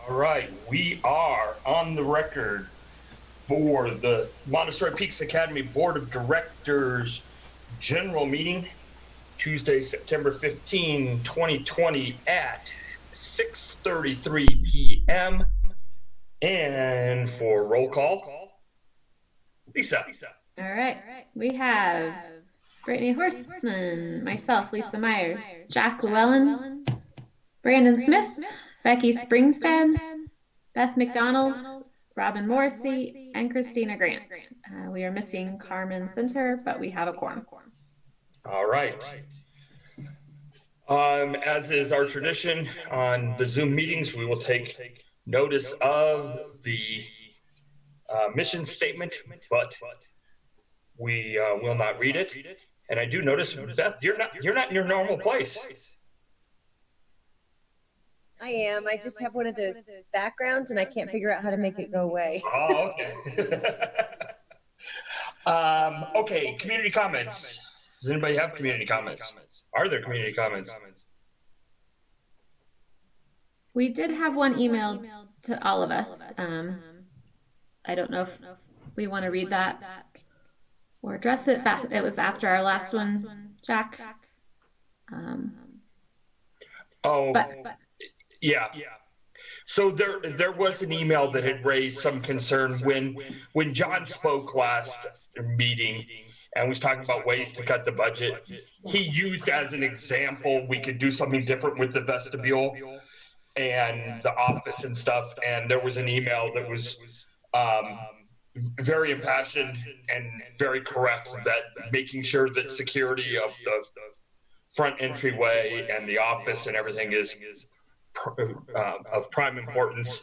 All right, we are on the record for the Montessori Peaks Academy Board of Directors General Meeting, Tuesday, September 15, 2020 at 6:33 p.m. And for roll call, Lisa. All right, we have Brittany Horseman, myself, Lisa Myers, Jack Llewellyn, Brandon Smith, Becky Springstead, Beth McDonald, Robin Morrissey, and Christina Grant. We are missing Carmen Center, but we have a quorum. All right. As is our tradition on the Zoom meetings, we will take notice of the mission statement, but we will not read it. And I do notice, Beth, you're not in your normal place. I am. I just have one of those backgrounds and I can't figure out how to make it go away. Oh, okay. Okay, community comments. Does anybody have community comments? Are there community comments? We did have one emailed to all of us. I don't know if we want to read that or address it. It was after our last one, Jack. Yeah. So there was an email that had raised some concern when John spoke last meeting and was talking about ways to cut the budget. He used as an example, we could do something different with the vestibule and the office and stuff. And there was an email that was very impassioned and very correct, that making sure that security of the front entryway and the office and everything is of prime importance.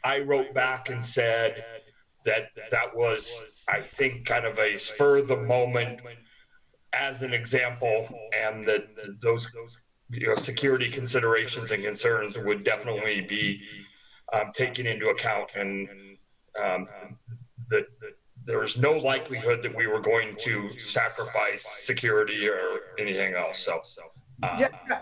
I wrote back and said that was, I think, kind of a spur of the moment as an example, and that those security considerations and concerns would definitely be taken into account, and that there was no likelihood that we were going to sacrifice security or anything else. So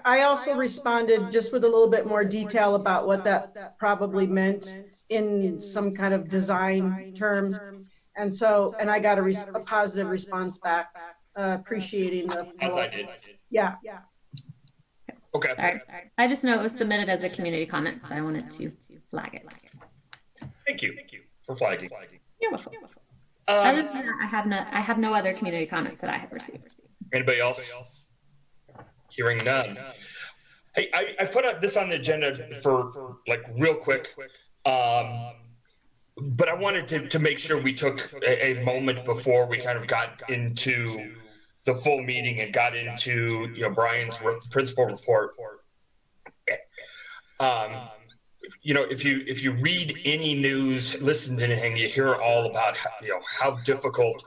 I also responded just with a little bit more detail about what that probably meant in some kind of design terms. And I got a positive response back, appreciating the. As I did. Yeah. Okay. Sorry. I just know it was submitted as a community comment, so I wanted to flag it. Thank you for flagging. You're welcome. Other than that, I have no other community comments that I have received. Anybody else? Hearing none. Hey, I put up this on the agenda for like real quick, but I wanted to make sure we took a moment before we kind of got into the full meeting and got into Brian's principal report. If you read any news, listen to anything, you hear all about how difficult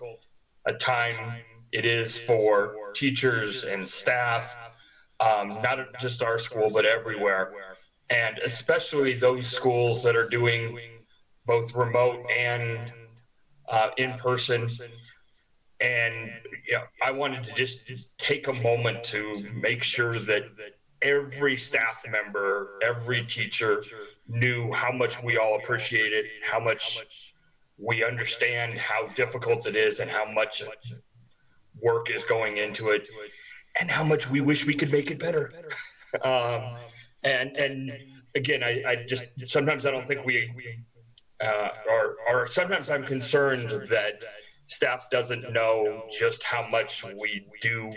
a time it is for teachers and staff. Not just our school, but everywhere. And especially those schools that are doing both remote and in person. And I wanted to just take a moment to make sure that every staff member, every teacher knew how much we all appreciate it, how much we understand how difficult it is and how much work is going into it, and how much we wish we could make it better. And again, I just, sometimes I don't think or sometimes I'm concerned that staff doesn't know just how much we do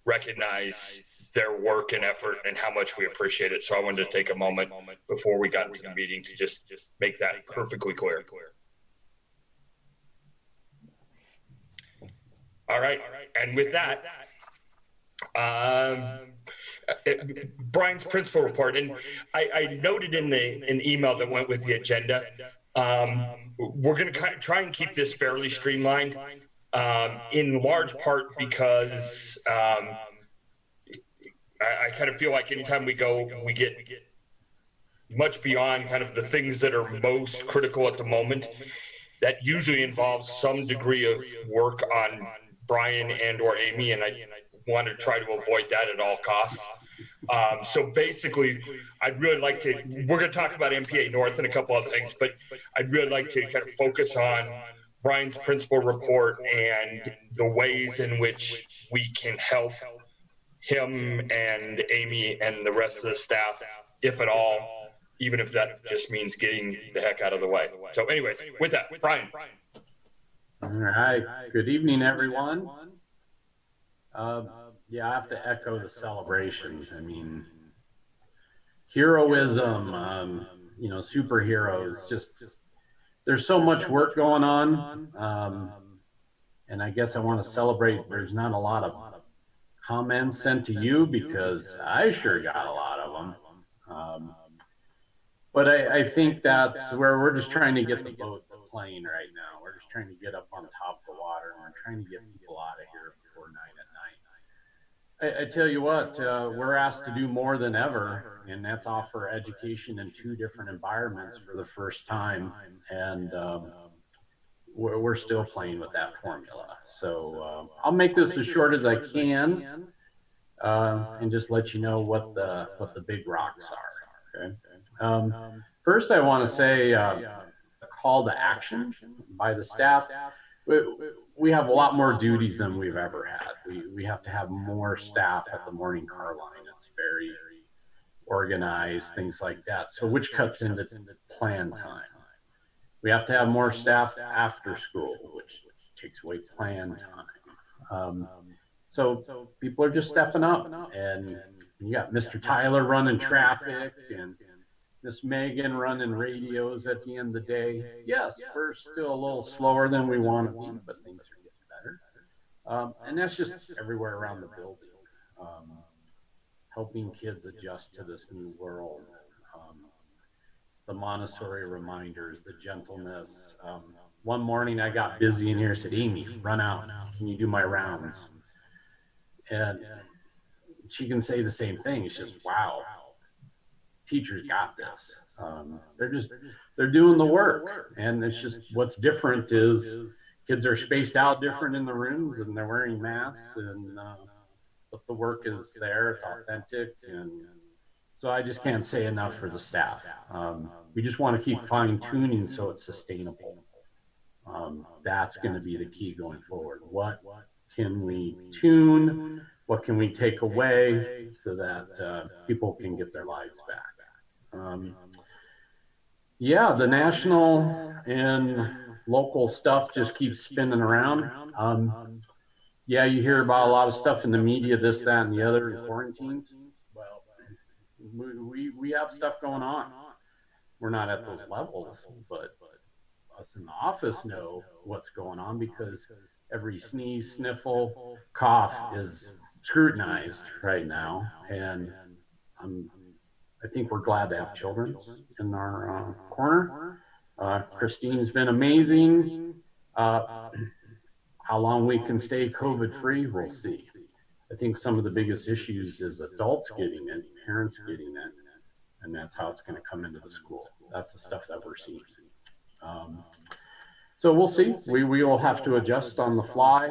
recognize their work and effort and how much we appreciate it. So I wanted to take a moment before we got into the meeting to just make that perfectly clear. All right. And with that, Brian's principal report, and I noted in the email that went with the agenda, we're going to try and keep this fairly streamlined, in large part because I kind of feel like anytime we go, we get much beyond kind of the things that are most critical at the moment. That usually involves some degree of work on Brian and or Amy, and want to try to avoid that at all costs. So basically, I'd really like to, we're going to talk about MPA North and a couple other things, but I'd really like to kind of focus on Brian's principal report and the ways in which we can help him and Amy and the rest of the staff, if at all, even if that just means getting the heck out of the way. So anyways, with that, Brian. All right. Good evening, everyone. Yeah, I have to echo the celebrations. I mean, heroism, you know, superheroes, just there's so much work going on. And I guess I want to celebrate. There's not a lot of comments sent to you because I sure got a lot of them. But I think that's where we're just trying to get the boat to plane right now. We're just trying to get up on top of the water, and we're trying to get people out of here before 9 at night. I tell you what, we're asked to do more than ever, and that's offer education in 2 different environments for the first time. And we're still playing with that formula. So I'll make this as short as I can, and just let you know what the big rocks are. Okay. First, I want to say a call to action by the staff. We have a lot more duties than we've ever had. We have to have more staff at the morning car line. It's very organized, things like that. So which cuts into plan time. We have to have more staff after school, which takes away plan time. So people are just stepping up, and you got Mr. Tyler running traffic and Miss Megan running radios at the end of the day. Yes, we're still a little slower than we want to be, but things are getting better. And that's just everywhere around the building, helping kids adjust to this new world. The Montessori reminders, the gentleness. One morning I got busy in here, said, Amy, run out. Can you do my rounds? And she can say the same thing. It's just, wow, teachers got this. They're doing the work. And it's just, what's different is kids are spaced out different in the rooms, and they're wearing masks, and but the work is there, it's authentic. And so I just can't say enough for the staff. We just want to keep fine tuning so it's sustainable. That's going to be the key going forward. What can we tune? What can we take away so that people can get their lives back? Yeah, the national and local stuff just keeps spinning around. Yeah, you hear about a lot of stuff in the media, this, that, and the other, in quarantines. Well, we have stuff going on. We're not at those levels, but us in the office know what's going on because every sneeze, sniffle, cough is scrutinized right now. And I think we're glad to have children in our corner. Christine's been amazing. How long we can stay COVID-free, we'll see. I think some of the biggest issues is adults getting it, parents getting it, and that's how it's going to come into the school. That's the stuff that we're seeing. So we'll see. We will have to adjust on the fly.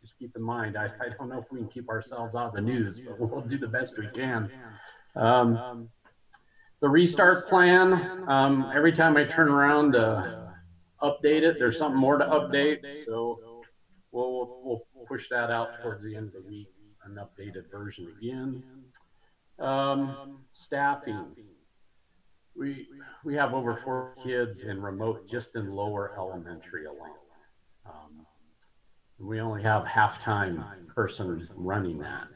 Just keep in mind, I don't know if we can keep ourselves out of the news, but we'll do the best we can. The restart plan, every time I turn around to update it, there's something more to update. So we'll push that out towards the end of the week, an updated version again. Staffing. We have over 4 kids in remote, just in lower elementary alone. We only have half-time person running that.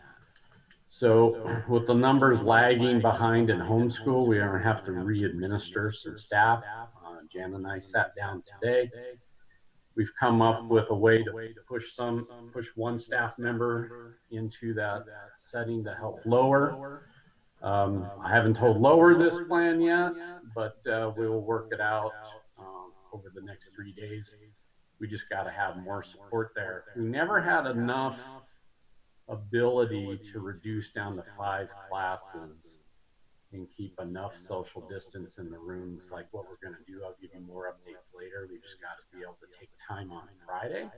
So with the numbers lagging behind in homeschool, we are going to have to re-administer some staff. Jan and I sat down today. We've come up with a way to push one staff member into that setting to help lower. I haven't told Lower this plan yet, but we will work it out over the next 3 days. We just got to have more support there. We never had enough ability to reduce down to 5 classes and keep enough social distance in the rooms like what we're going to do. I'll give you more updates later. We just got to be able to take time on Friday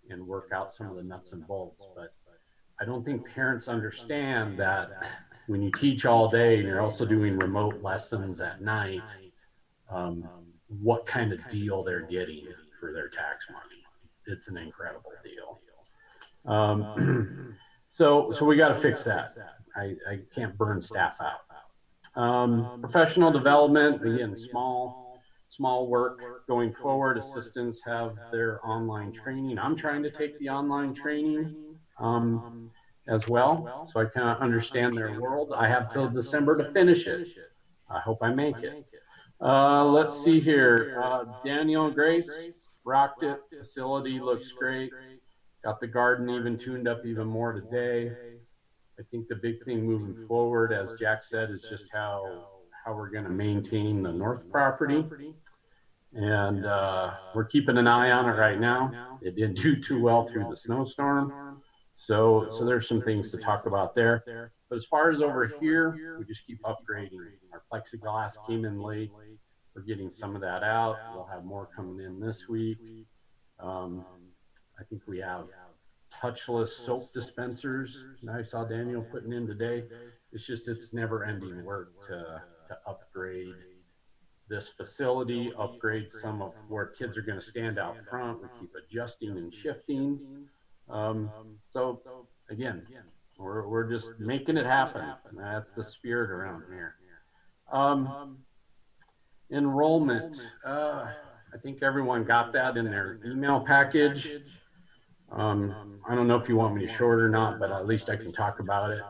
and work out some of the nuts and bolts. But I don't think parents understand that when you teach all day and you're also doing remote lessons at night, what kind of deal they're getting for their tax money. It's an incredible deal. So we got to fix that. I can't burn staff out. Professional development, again, small work going forward. Assistants have their online training. I'm trying to take the online training as well, so I kind of understand their world. I have till December to finish it. I hope I make it. Let's see here. Daniel and Grace rocked it. Facility looks great. Got the garden even tuned up even more today. I think the big thing moving forward, as Jack said, is just how we're going to maintain the north property. And we're keeping an eye on it right now. It didn't do too well through the snowstorm. So there's some things to talk about there. But as far as over here, we just keep upgrading. Our plexiglass came in late. We're getting some of that out. We'll have more coming in this week. I think we have touchless soap dispensers I saw Daniel putting in today. It's never ending work to upgrade this facility, upgrade some of where kids are going to stand out front. We keep adjusting and shifting. So again, we're just making it happen. That's the spirit around here. Enrollment. I think everyone got that in their email package. I don't know if you want me to short or not, but at least I can talk about it.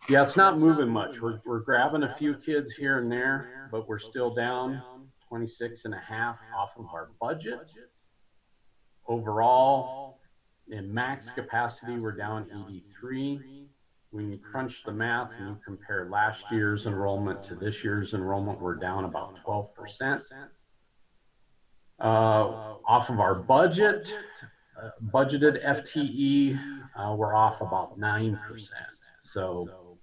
Yeah, it's not moving much. We're grabbing a few kids here and there, but we're still down 26 and a half off of our budget. Overall, in max capacity, we're down 83. When you crunch the math and you compare last year's enrollment to this year's enrollment, we're down about 12%. Off of our budget, budgeted FTE, we're off about 9%. So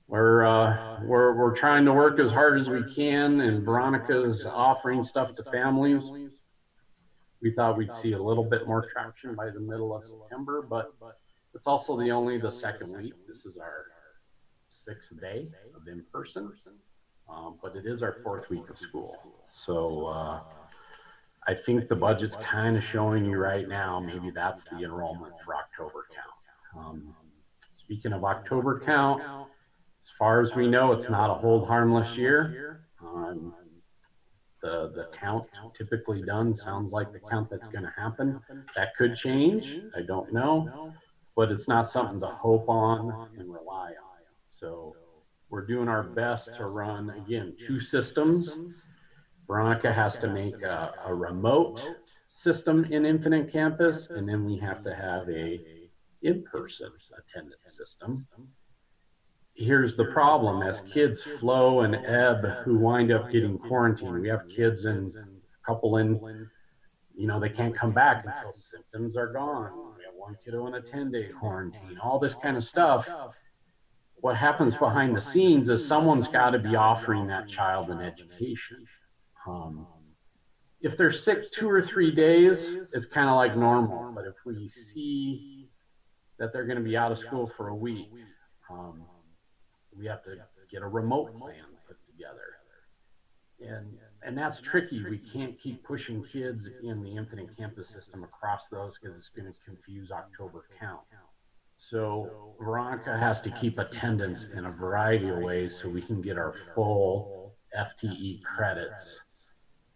we're trying to work as hard as we can, and Veronica's offering stuff to families. We thought we'd see a little bit more traction by the middle of September, but it's also the second week. This is our 6th day of in-person, but it is our 4th week of school. So I think the budget's kind of showing you right now, maybe that's the enrollment for October count. Speaking of October count, as far as we know, it's not a hold harmless year. The count typically done sounds like the count that's going to happen. That could change. I don't know, but it's not something to hope on and rely on. So we're doing our best to run, again, 2 systems. Veronica has to make a remote system in Infinite Campus, and then we have to have a in-person attendance system. Here's the problem: as kids flow and ebb who wind up getting quarantined, we have kids and a couple in, they can't come back until symptoms are gone. We have one kiddo in a 10-day quarantine, all this kind of stuff. What happens behind the scenes is someone's got to be offering that child an education. If they're sick 2 or 3 days, it's kind of like normal. But if we see that they're going to be out of school for a week, we have to get a remote plan put together. And that's tricky. We can't keep pushing kids in the Infinite Campus system across those because it's going to confuse October count. So Veronica has to keep attendance in a variety of ways so we can get our full FTE credits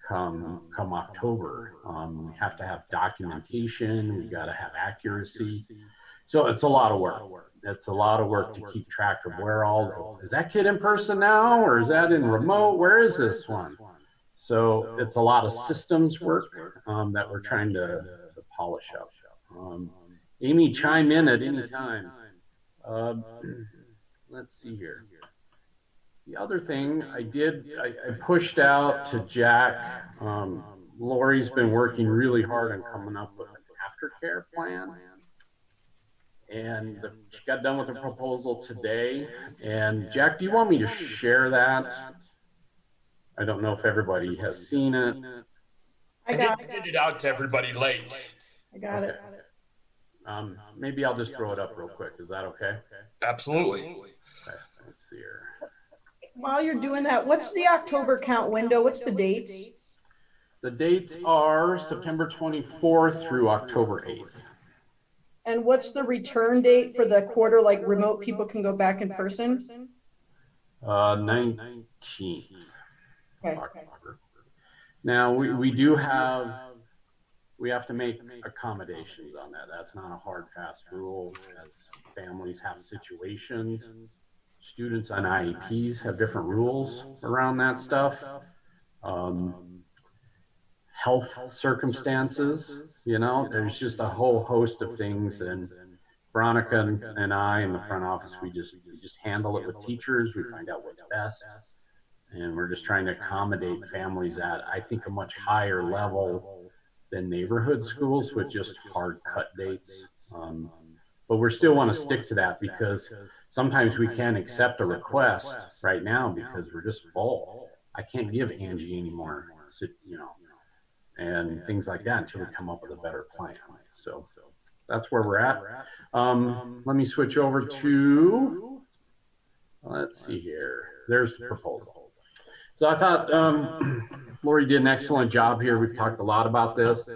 come October. We have to have documentation. We got to have accuracy. So it's a lot of work. It's a lot of work to keep track of is that kid in person now, or is that in remote? Where is this one? So it's a lot of systems work that we're trying to polish up. Amy, chime in at any time. Let's see here. The other thing I pushed out to Jack. Lori's been working really hard on coming up with an aftercare plan. And she got done with the proposal today. And Jack, do you want me to share that? I don't know if everybody has seen it. I got Get it out to everybody late. I got it. Maybe I'll just throw it up real quick. Is that okay? Absolutely. Okay, let's see here. While you're doing that, what's the October count window? What's the dates? The dates are September 24th through October 8th. And what's the return date for the quarter, like remote people can go back in person? 19th Okay. October. Now we do have, we have to make accommodations on that. That's not a hard, fast rule, as families have situations. Students on IEPs have different rules around that stuff. Health circumstances, you know, there's just a whole host of things. And Veronica and I in the front office, we just handle it with teachers. We find out what's best. And we're just trying to accommodate families at, I think, a much higher level than neighborhood schools with just hard cut dates. But we still want to stick to that, because sometimes we can't accept a request right now because we're just full. I can't give Angie anymore, you know, and things like that until we come up with a better plan. So that's where we're at. Let me switch over to, let's see here. There's the proposal. So I thought Lori did an excellent job here. We've talked a lot about this,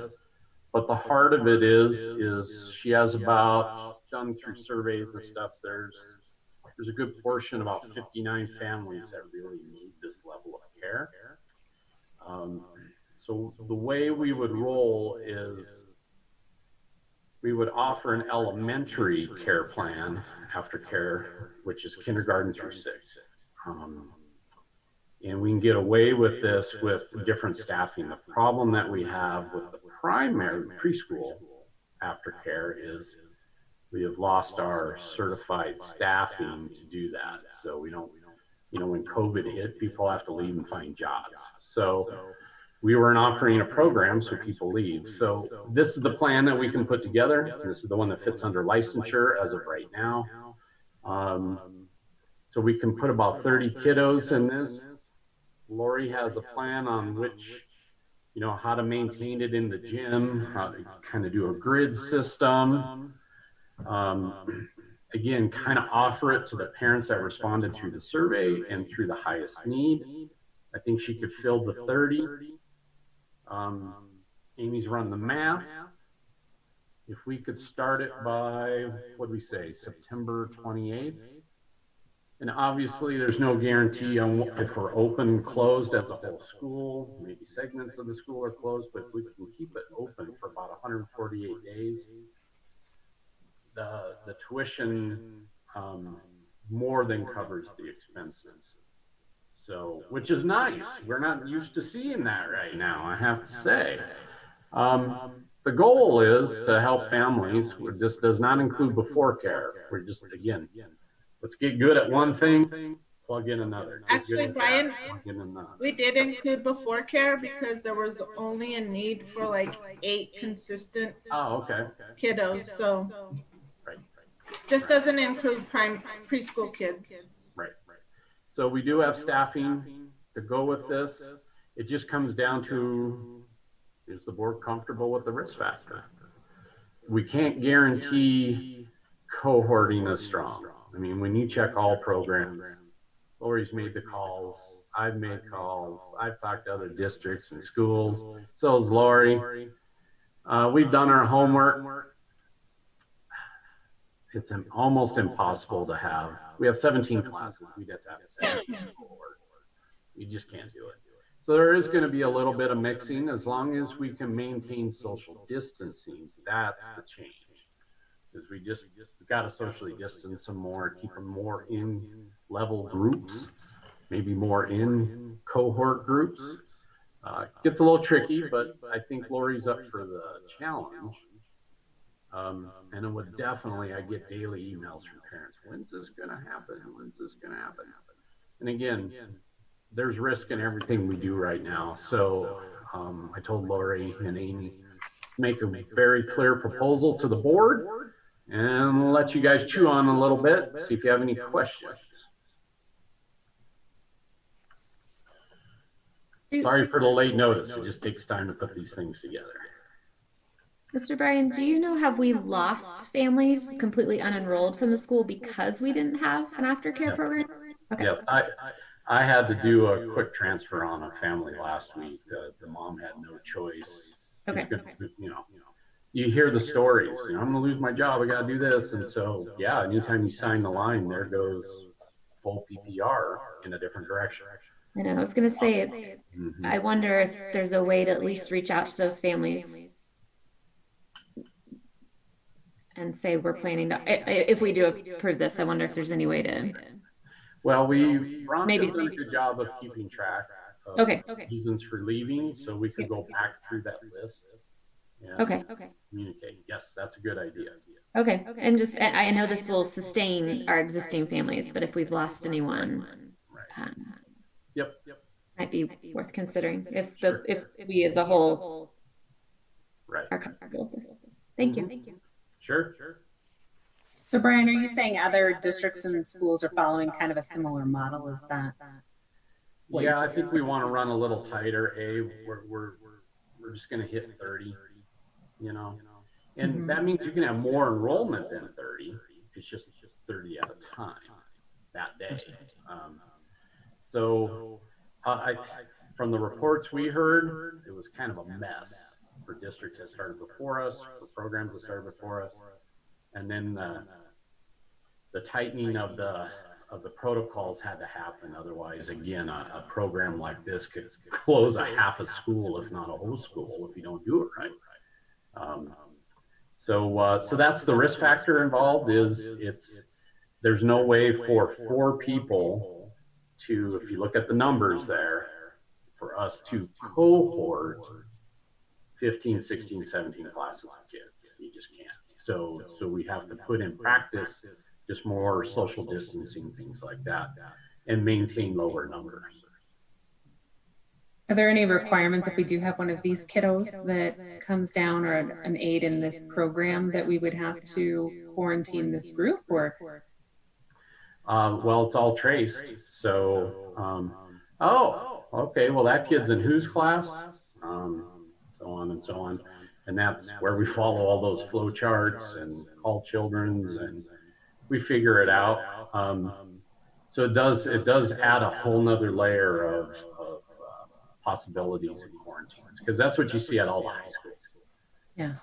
but the heart of it is she has about, done through surveys and stuff, there's a good portion, about 59 families that really need this level of care. So the way we would roll is we would offer an elementary care plan, aftercare, which is kindergarten through 6th. And we can get away with this with different staffing. The problem that we have with the primary preschool aftercare is we have lost our certified staffing to do that. So we don't, you know, when COVID hit, people have to leave and find jobs. So we weren't offering a program, so people leave. So this is the plan that we can put together. This is the one that fits under licensure as of right now. So we can put about 30 kiddos in this. Lori has a plan on which, you know, how to maintain it in the gym, how to kind of do a grid system. Again, kind of offer it to the parents that responded through the survey and through the highest need. I think she could fill the 30. Amy's run the math. If we could start it by, what do we say, September 28th? And obviously there's no guarantee on if we're open and closed as a whole school. Maybe segments of the school are closed, but if we can keep it open for about 148 days, the tuition more than covers the expenses. So, which is nice. We're not used to seeing that right now, I have to say. The goal is to help families. This does not include before care. We're just, again, let's get good at one thing, plug in another. Actually, Brian, another. we did include before care because there was only a need for like 8 consistent kiddos. So just doesn't include preschool kids. Right. So we do have staffing to go with this. It just comes down to, is the board comfortable with the risk factor? We can't guarantee cohorting is strong. I mean, when you check all programs, Lori's made the calls, I've made calls, I've talked to other districts and schools, so has Lori. We've done our homework. It's almost impossible to have. We have 17 classes. We'd have to have 17 cohorts. You just can't do it. So there is going to be a little bit of mixing as long as we can maintain social distancing. That's the change. Is we got to socially distance them more, keep them more in level groups, maybe more in cohort groups. Gets a little tricky, but I think Lori's up for the challenge. And it would definitely, I get daily emails from parents. When's this going to happen? When's this going to happen? And again, there's risk in everything we do right now. So I told Lori and Amy, make a very clear proposal to the board and let you guys chew on a little bit, see if you have any questions. Sorry for the late notice. It just takes time to put these things together. Mr. Bryan, do you know, have we lost families completely unenrolled from the school because we didn't have an aftercare program? Okay. Yes, I had to do a quick transfer on a family last week. The mom had no choice. Okay. You hear the stories. I'm going to lose my job. I got to do this. And so, yeah, anytime you sign the line, there goes full PPR in a different direction. I know. I was going to say, I wonder if there's a way to at least reach out to those families and say we're planning to, if we do approve this, I wonder if there's any way to. Well, Ron has done a good job of keeping track of reasons for leaving, so we could go back through that list and communicate. Yes, that's a good idea. Okay, and just, I know this will sustain our existing families, but if we've lost anyone, might be worth considering if we as a whole are comfortable with this. Thank you. Sure. So Brian, are you saying other districts and schools are following kind of a similar model? Is that? Yeah, I think we want to run a little tighter. We're just going to hit 30, and that means you can have more enrollment than 30. It's just 30 at a time that day. So from the reports we heard, it was kind of a mess for districts that started before us, for programs that started before us. And then the tightening of the protocols had to happen. Otherwise, again, a program like this could close a half a school, if not a whole school, if you don't do it right. So that's the risk factor involved. There's no way for 4 people to, if you look at the numbers there, for us to cohort 15, 16, 17 classes of kids. You just can't. So we have to put in practice just more social distancing, things like that, and maintain lower numbers. Are there any requirements if we do have one of these kiddos that comes down, or an aide in this program, that we would have to quarantine this group, or? Well, it's all traced. So, okay, well, that kid's in whose class? So on and so on. And that's where we follow all those flow charts and call children's, and we figure it out. So it does add a whole nother layer of possibilities in quarantines, because that's what you see at all the high schools. Yeah.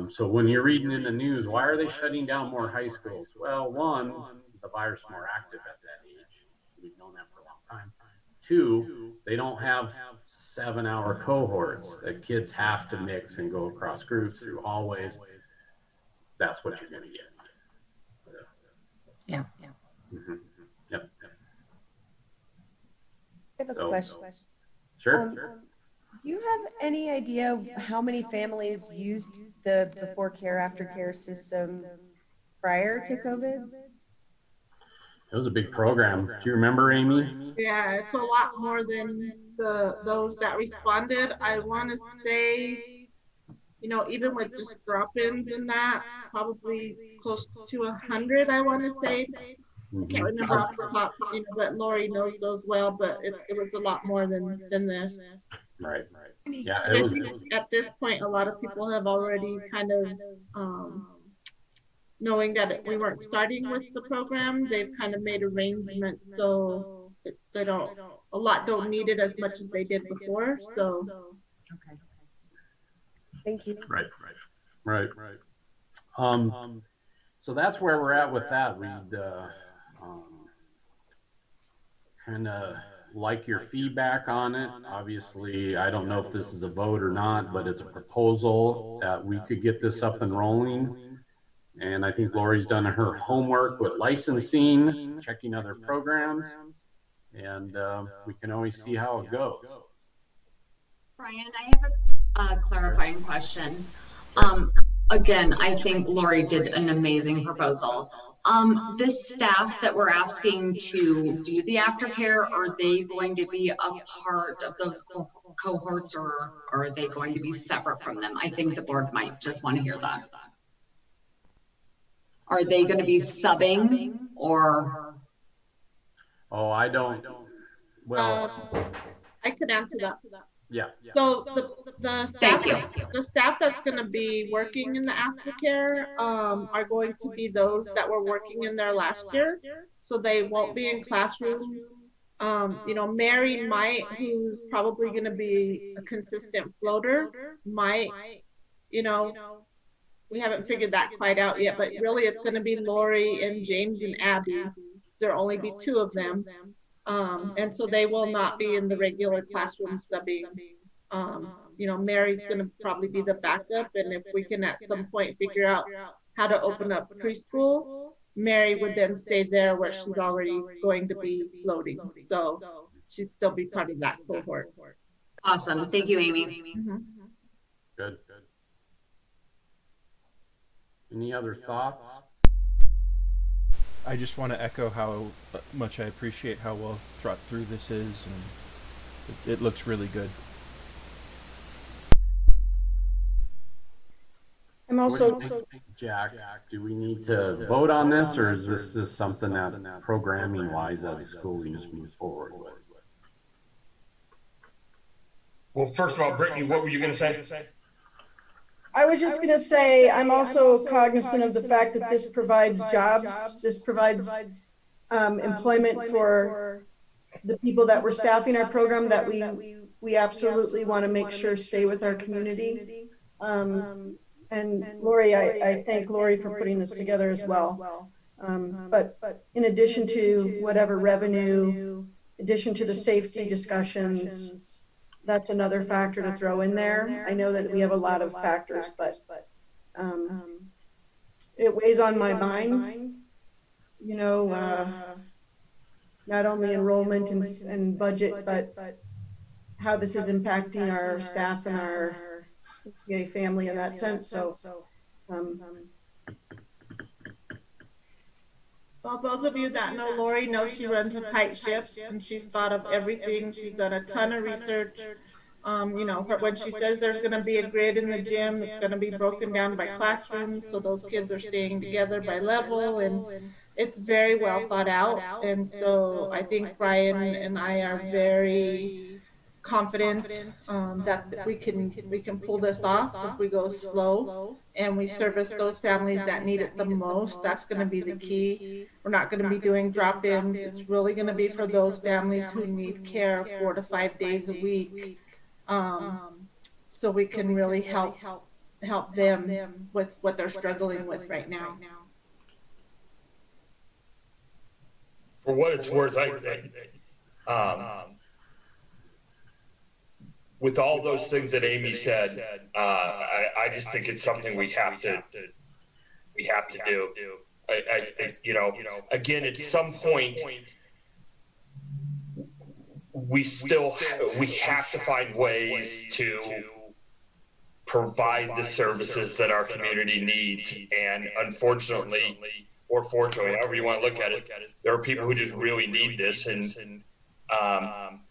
So when you're reading in the news, why are they shutting down more high schools? Well, one, the virus is more active at that age. We've known that for a long time. 2, they don't have 7-hour cohorts that kids have to mix and go across groups through hallways. That's what you're going to get. So. Yeah. Yep. I have a question. Sure. Do you have any idea how many families used the before care, after care system prior to COVID? It was a big program. Do you remember, Amy? Yeah, it's a lot more than those that responded. I want to say, even with just drop-ins and that, probably close to 100, I want to say. I can't remember off the top, but Lori knows those well, but it was a lot more than this. Right. Yeah, I think at this point, a lot of people have already kind of, knowing that we weren't starting with the program, they've kind of made arrangements so they don't need it as much as they did before. So. Okay. Thank you. Right. So that's where we're at with that. We'd kind of like your feedback on it. Obviously, I don't know if this is a vote or not, but it's a proposal that we could get this up and rolling. And I think Lori's done her homework with licensing, checking other programs, and we can always see how it goes. Brian, I have a clarifying question. Again, I think Lori did an amazing proposal. This staff that we're asking to do the aftercare, are they going to be a part of those cohorts, or are they going to be separate from them? I think the board might just want to hear that. Are they going to be subbing, or? Oh, I don't. Well, I can answer that. Yeah. So the Thank staff, you. the staff that's going to be working in the aftercare are going to be those that were working in there last year. So they won't be in classrooms. You know, Mary might, who's probably going to be a consistent floater, might, you know, we haven't figured that quite out yet, but really it's going to be Lori and James and Abby. There'll only be two of them. And so they will not be in the regular classroom subbing. You know, Mary's going to probably be the backup. And if we can at some point figure out how to open up preschool, Mary would then stay there where she's already going to be floating. So she'd still be part of that cohort. Awesome. Thank you, Amy. Mm-hmm. Good. Any other thoughts? I just want to echo how much I appreciate how well thought through this is, and it looks really good. I'm What also, do you think, Jack, do we need to vote on this, or is this just something that programming wise as a school we just move forward with? Well, first of all, Brittany, what were you going to say? I was just going to say, I'm also cognizant of the fact that this provides jobs. This provides employment for the people that we're staffing our program that we absolutely want to make sure stay with our community. And Lori, I thank Lori for putting this together as well. But in addition to whatever revenue, addition to the safety discussions, that's another factor to throw in there. I know that we have a lot of factors, but it weighs on my mind, you know, not only enrollment and budget, but how this is impacting our staff and our family in that sense. So, well, those of you that know Lori know she runs a tight ship and she's thought of everything. She's done a ton of research. You know, when she says there's going to be a grid in the gym, it's going to be broken down by classrooms. So those kids are staying together by level, and it's very well thought out. And so I think Brian and I are very confident that we can pull this off if we go slow and we service those families that need it the most. That's going to be the key. We're not going to be doing drop-ins. It's really going to be for those families who need care 4 to 5 days a week, so we can really help them with what they're struggling with right now. For what it's worth, with all those things that Amy said, I just think it's something we have to do. You know, again, at some point, we have to find ways to provide the services that our community needs. And unfortunately, or fortunately, however you want to look at it, there are people who just really need this. And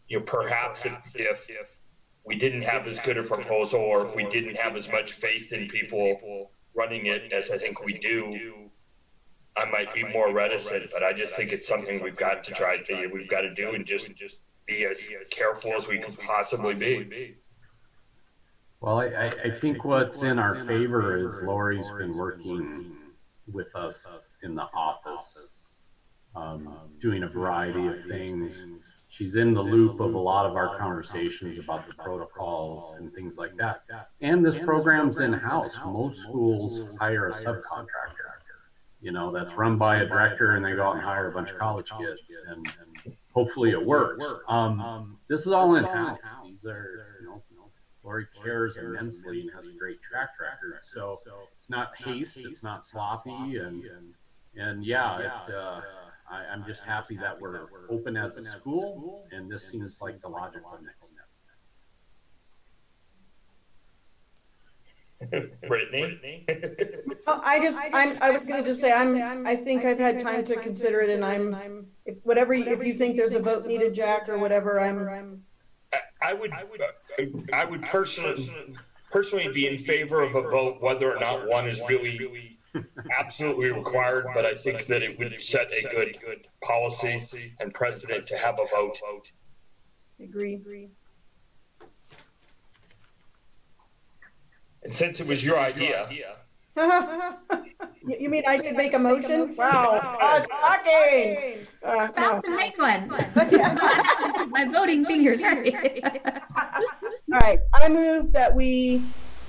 you know, perhaps if we didn't have as good a proposal, or if we didn't have as much faith in people running it as I think we do, I might be more reticent. But I just think it's something we've got to try to, we've got to do, and just be as careful as we can possibly be. Well, I think what's in our favor is Lori's been working with us in the office, doing a variety of things. She's in the loop of a lot of our conversations about the protocols and things like that. And this program's in-house. Most schools hire a subcontractor, you know, that's run by a director, and they go out and hire a bunch of college kids, and hopefully it works. This is all in-house. These are, you know, Lori cares immensely and has a great track record. So it's not haste, it's not sloppy, and yeah, I'm just happy that we're open as a school, and this seems like the logical next step. Brittany? I was going to just say, I think I've had time to consider it, and if you think there's a vote needed, Jack, or whatever, I would personally be in favor of a vote, whether or not one is really absolutely required, but I think that it would set a good policy and precedent to have a vote. Agree. And since it was your idea, You mean I should make a motion? Wow, talking. About No. to make one. My voting fingers ready. All right, I move that we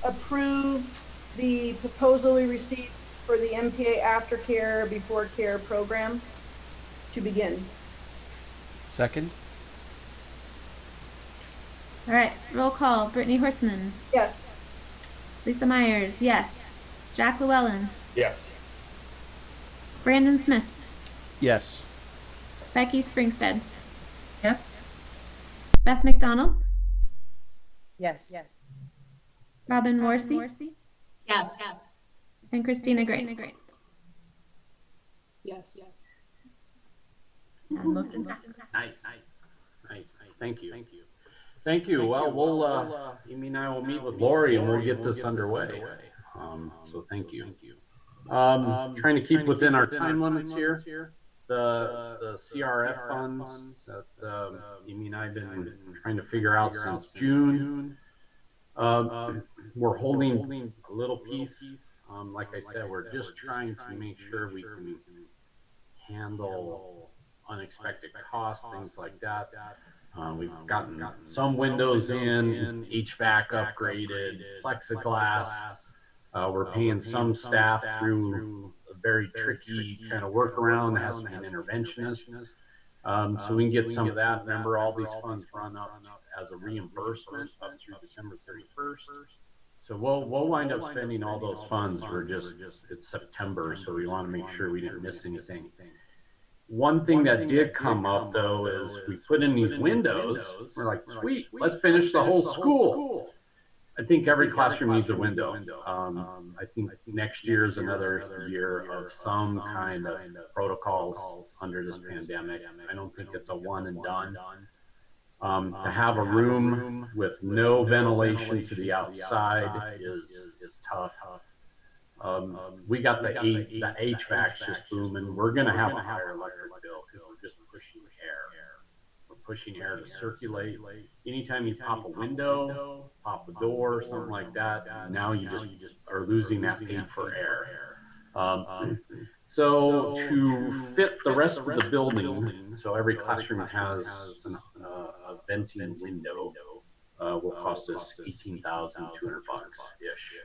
approve the proposal we received for the MPA aftercare before care program to begin. Second? All right, roll call. Brittany Horseman, Yes. Lisa Myers, yes. Jack Llewellyn, yes. Brandon Smith, Yes. Becky Springstead, Yes. Beth McDonald, Yes. Yes. Robin Morrissey, Yes. and Christina Gray. Yes. And motion passes. Nice. Thank you. Thank you. Well, we'll, Amy and I will meet with Lori and we'll get this underway. So thank you. Trying to keep within our time limits here. The CRF funds that Amy and I have been trying to figure out since June. We're holding a little piece. Like I said, we're just trying to make sure we can handle unexpected costs, things like that. We've gotten some windows in, HVAC upgraded, plexiglass. We're paying some staff through a very tricky kind of workaround that has to be an interventionist. So we can get some of that. Remember, all these funds run up as a reimbursement up through December 31st. So we'll wind up spending all those funds. It's September, so we want to make sure we didn't miss anything. One thing that did come up though is we put in these windows. We're like, sweet, let's finish the whole school. I think every classroom needs a window. I think next year is another year of some kind of protocols under this pandemic. I don't think it's a one and done. To have a room with no ventilation to the outside is tough. We got the HVAC just booming. We're going to have a higher electric bill because we're just pushing air. We're pushing air to circulate. Anytime you pop a window, pop a door, something like that, now you just are losing that paid for air. So to fit the rest of the building, so every classroom has a venting window, will cost us $18,200 ish.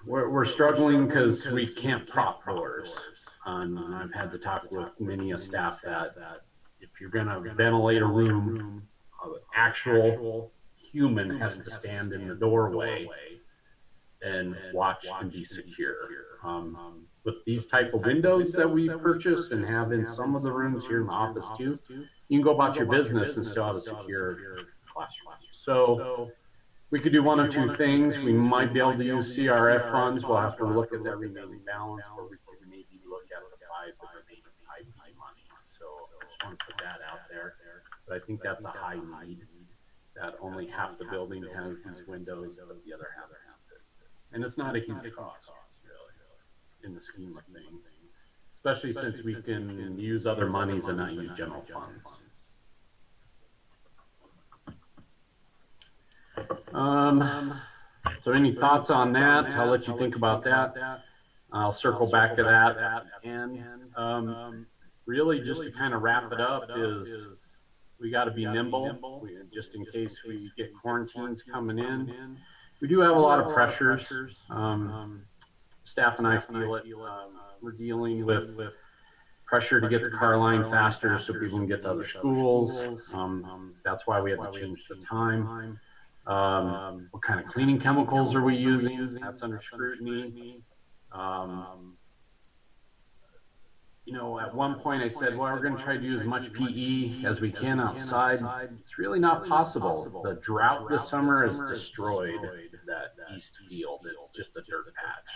We're struggling because we can't prop doors. I've had to talk with many a staff that if you're going to ventilate a room, an actual human has to stand in the doorway and watch and be secure. With these type of windows that we purchase and have in some of the rooms here in the office too, you can go about your business and still have a secure classroom. So we could do one of two things. We might be able to use CRF funds. We'll have to look at that remaining balance, or we could maybe look at the remaining IP money. So I just want to put that out there. But I think that's a high need. That only half the building has these windows, but the other half has it. And it's not a huge cost, really, in the scheme of things. Especially since we can use other monies and not use general funds. So any thoughts on that? I'll let you think about that. I'll circle back to that. And really just to kind of wrap it up is we got to be nimble just in case we get quarantines coming in. We do have a lot of pressures. Staff and I feel it. We're dealing with pressure to get the car line faster so people can get to other schools. That's why we had to change the time. What kind of cleaning chemicals are we using? That's under scrutiny. You know, at one point I said, well, we're going to try to use as much PE as we can outside. It's really not possible. The drought this summer has destroyed that east field. It's just a dirt patch.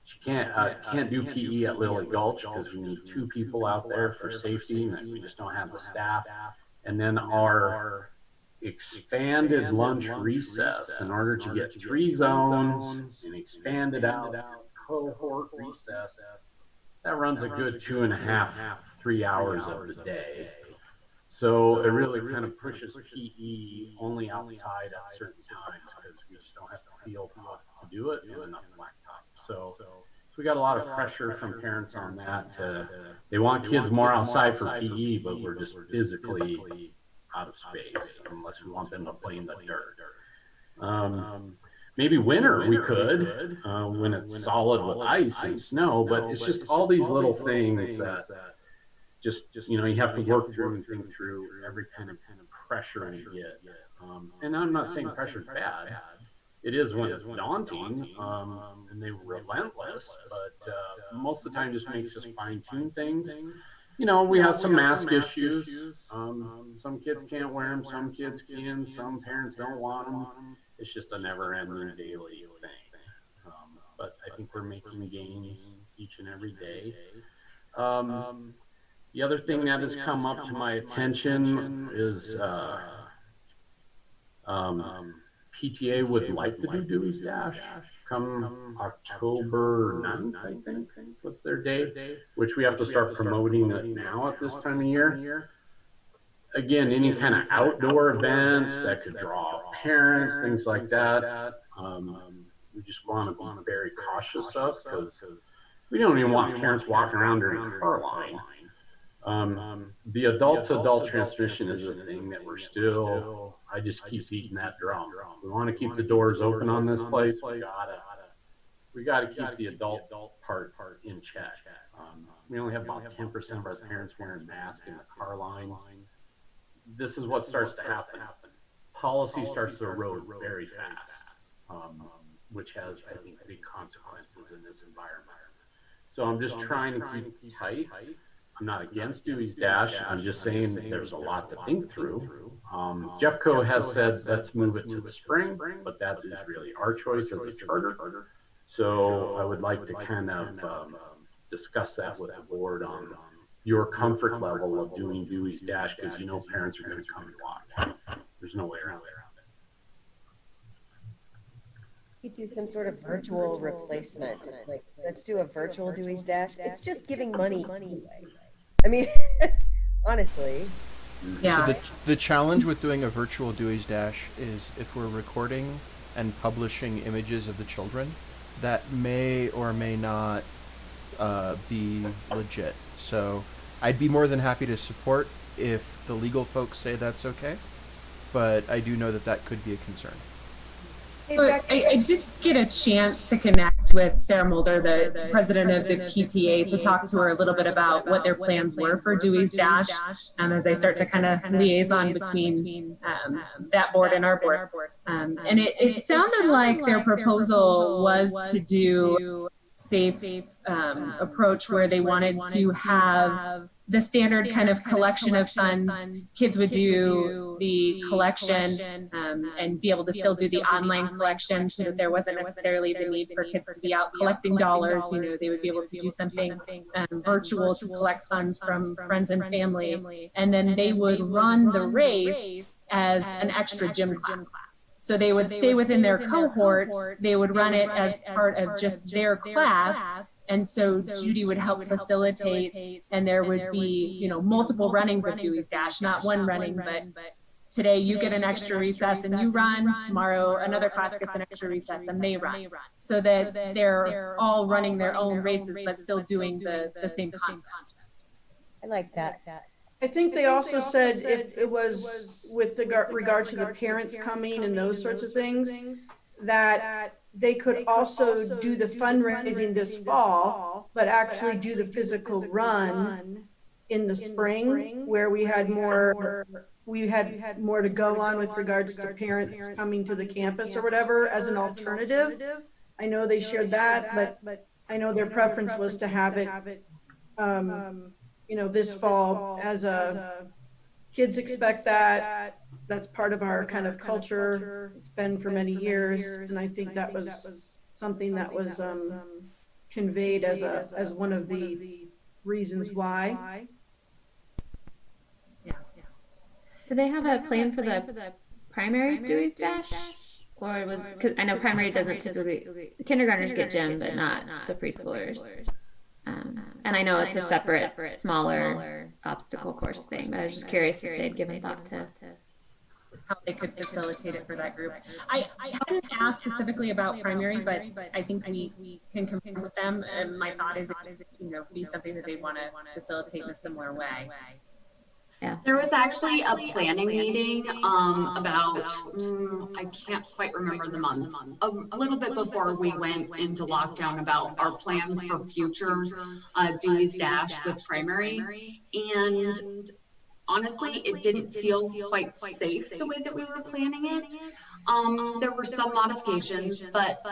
You can't do PE at Lily Gulch because we need 2 people out there for safety, and we just don't have the staff. And then our expanded lunch recess, in order to get 3 zones and expand it out cohort recess, that runs a good 2.5–3 hours of the day. So it really kind of pushes PE only outside at certain times because we just don't have the field to do it and enough blacktop. So we got a lot of pressure from parents on that. They want kids more outside for PE, but we're just physically out of space unless we want them to play in the dirt. Maybe winter we could when it's solid with ice and snow, but it's just all these little things that just you know, you have to work through and think through every kind of pressure you get. And I'm not saying pressure is bad. It is when it's daunting, and they're relentless, but most of the time just makes us fine tune things. You know, we have some mask issues. Some kids can't wear them, some kids can, some parents don't want them. It's just a never ending daily thing. But I think we're making gains each and every day. The other thing that has come up to my attention is PTA would like to do Dewey's Dash come October 9th, I think was their day, which we have to start promoting it now at this time of year. Again, any kind of outdoor events that could draw parents, things like that. We just want to be very cautious of because we don't even want parents walking around during car line. The adult-to-adult transmission is a thing that we're still, I just keep beating that drum. We want to keep the doors open on this place. We gotta keep the adult part in check. We only have about 10% of our parents wearing masks in the car lines. This is what starts to happen. Policy starts to erode very fast, which has, I think, big consequences in this environment. So I'm just trying to keep tight. I'm not against Dewey's Dash. I'm just saying there's a lot to think through. Jeffco has said, let's move it to the spring, but that is really our choice as a charter. So I would like to kind of discuss that with the board on your comfort level of doing Dewey's Dash, because you know parents are going to come and watch. There's no way around it. You do some sort of virtual replacement. Like, let's do a virtual Dewey's Dash. It's just giving money anyway. I mean, honestly. Yeah. So the challenge with doing a virtual Dewey's Dash is if we're recording and publishing images of the children, that may or may not be legit. So I'd be more than happy to support if the legal folks say that's okay, but I do know that that could be a concern. But I did get a chance to connect with Sarah Mulder, the president of the PTA, to talk to her a little bit about what their plans were for Dewey's Dash, as I start to kind of liaison between that board and our board. And it sounded like their proposal was to do safe approach where they wanted to have the standard kind of collection of funds. Kids would do the collection and be able to still do the online collection, so that there wasn't necessarily the need for kids to be out collecting dollars. You know, they would be able to do something virtual to collect funds from friends and family, and then they would run the race as an extra gym class. So they would stay within their cohort, they would run it as part of just their class, and so Judy would help facilitate, and there would be, you know, multiple runnings of Dewey's Dash, not one running, but today you get an extra recess and you run, tomorrow another class gets an extra recess and they run, so that they're all running their own races but still doing the same concept. I like that. I think they also said if it was with regard to the parents coming and those sorts of things, that they could also do the fundraising this fall, but actually do the physical run in the spring, where we had more to go on with regards to parents coming to the campus or whatever as an alternative. I know they shared that, but I know their preference was to have it you know, this fall as kids expect that. That's part of our kind of culture. It's been for many years, and I think that was something that was conveyed as one of the reasons why. Do they have a plan for the primary Dewey's Dash? Or was, because I know primary doesn't typically, kindergartners get gym, but not the preschoolers. And I know it's a separate, smaller obstacle course thing, but I was just curious if they'd given thought to how they could facilitate it for that group. I hadn't asked specifically about primary, but I think we can confirm with them. And my thought is, be something that they want to facilitate in a similar way. Yeah. There was actually a planning meeting about, I can't quite remember the month, a little bit before we went into lockdown about our plans for future Dewey's Dash with primary. And honestly, it didn't feel quite safe the way that we were planning it. There were some modifications, but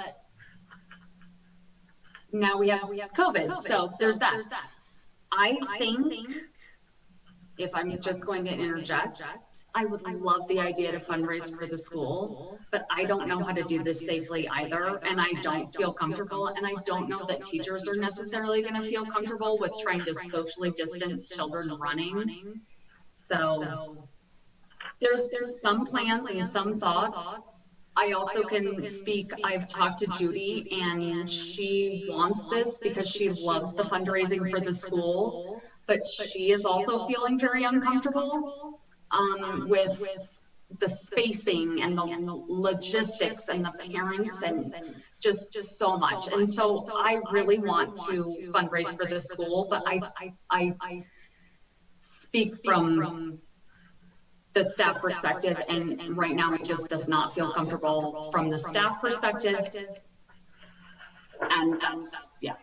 now we have COVID, so there's that. I think, if I'm just going to interject, I would love the idea to fundraise for the school, but I don't know how to do this safely either, and I don't feel comfortable, and I don't know that teachers are necessarily going to feel comfortable with trying to socially distance children running. So there's some plans and some thoughts. I also can speak, I've talked to Judy, and she wants this because she loves the fundraising for the school, but she is also feeling very uncomfortable with the spacing and the logistics and the parents and just so much. And so I really want to fundraise for the school, but I speak from the staff perspective, and right now it just does not feel comfortable from the staff perspective. And yeah.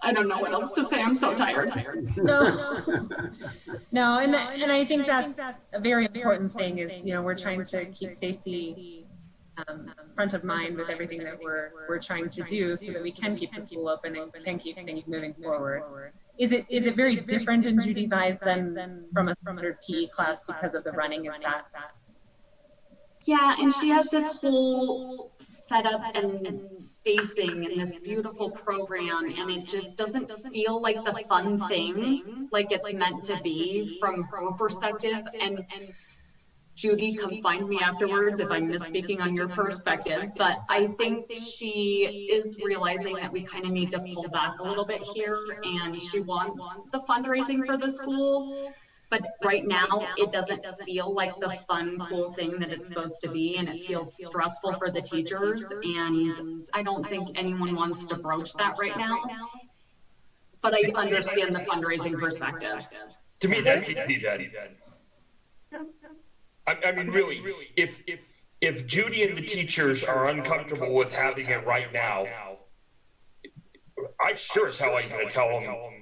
I don't know what else to say. I'm so tired. No, and I think that's a very important thing is, we're trying to keep safety front of mind with everything that we're trying to do so that we can keep the school open and can keep things moving forward. Is it very different in Judy's eyes than from a 100 PE class because of the running? Is that? Yeah, and she has this whole setup and spacing and this beautiful program, and it just doesn't feel like the fun thing like it's meant to be from her perspective. And Judy, come find me afterwards if I'm misspeaking on your perspective, but I think she is realizing that we kind of need to pull back a little bit here, and she wants the fundraising for the school. But right now, it doesn't feel like the fun, cool thing that it's supposed to be, and it feels stressful for the teachers, and I don't think anyone wants to broach that right now. But I understand the fundraising perspective. To me, that could be that. I mean, really, if Judy and the teachers are uncomfortable with having it right now, I sure as hell ain't going to tell them.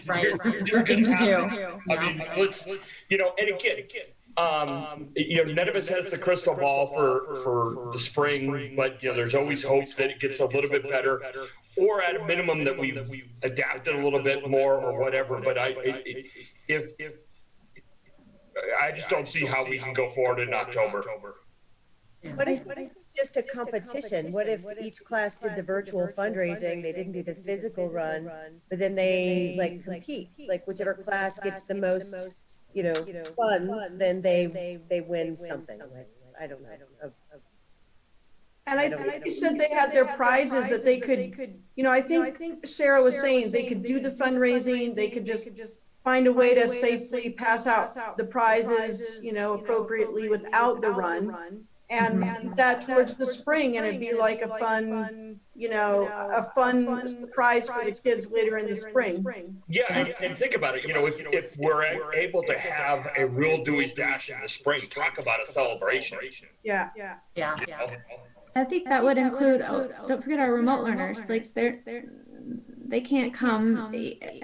Right, this is the thing to do. I mean, let's, and again, none of us has the crystal ball for the spring, but there's always hope that it gets a little bit better, or at a minimum that we've adapted a little bit more or whatever. But if I just don't see how we can go forward in October. What if it's just a competition? What if each class did the virtual fundraising, they didn't do the physical run, but then they compete, whichever class gets the most, funds, then they win something. I don't know. And I think you said they had their prizes that they could, I think Sarah was saying they could do the fundraising, they could just find a way to safely pass out the prizes, appropriately without the run. And that towards the spring, and it'd be like a fun, a fun surprise for the kids later in the spring. Yeah, and think about it. If we're able to have a real Dewey's Dash in the spring, talk about a celebration. Yeah. I think that would include. Don't forget our remote learners. They can't come.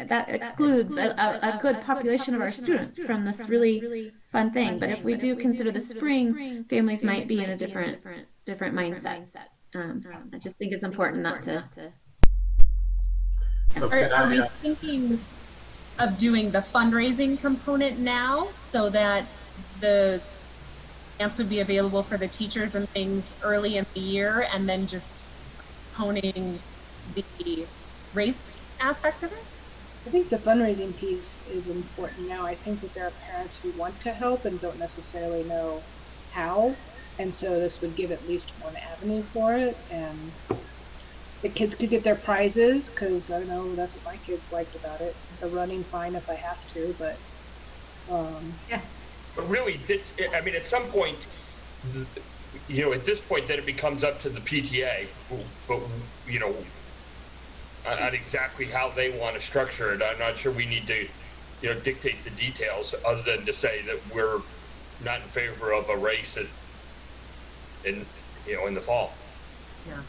That excludes a good population of our students from this really fun thing. But if we do consider the spring, families might be in a different mindset. I just think it's important not to. Are we thinking of doing the fundraising component now so that the grants would be available for the teachers and things early in the year, and then just honing the race aspect of it? I think the fundraising piece is important now. I think that there are parents who want to help and don't necessarily know how, and so this would give at least one avenue for it. And the kids could get their prizes, because I know that's what my kids liked about it. The running, fine if I have to, but Yeah. But really, I mean, at some point, at this point, then it becomes up to the PTA, but, on exactly how they want to structure it. I'm not sure we need to, dictate the details other than to say that we're not in favor of a race in the fall. Yeah.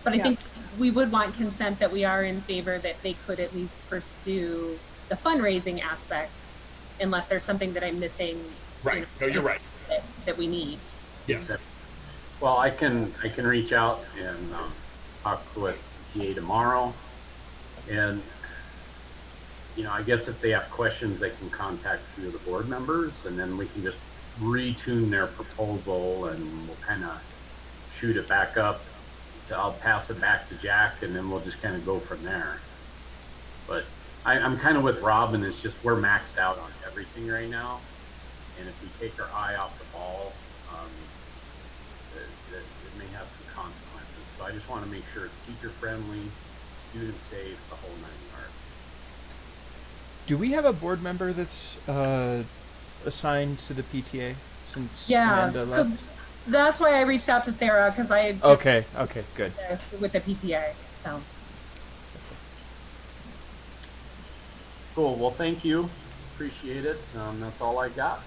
But I think we would want consent that we are in favor that they could at least pursue the fundraising aspect, unless there's something that I'm missing. Right. No, you're right. That we need. Yes. Well, I can reach out and talk with PTA tomorrow, and I guess if they have questions, they can contact a few of the board members, and then we can just retune their proposal, and we'll kind of shoot it back up. I'll pass it back to Jack, and then we'll just kind of go from there. But I'm kind of with Robin. It's just we're maxed out on everything right now, and if we take our eye off the ball, it may have some consequences. So I just want to make sure it's teacher friendly, student safe, the whole 9 yards. Do we have a board member that's assigned to the PTA since Amanda left? So that's why I reached out to Sarah, because I just Okay, good. with the PTA. So Cool. Well, thank you. Appreciate it. That's all I got.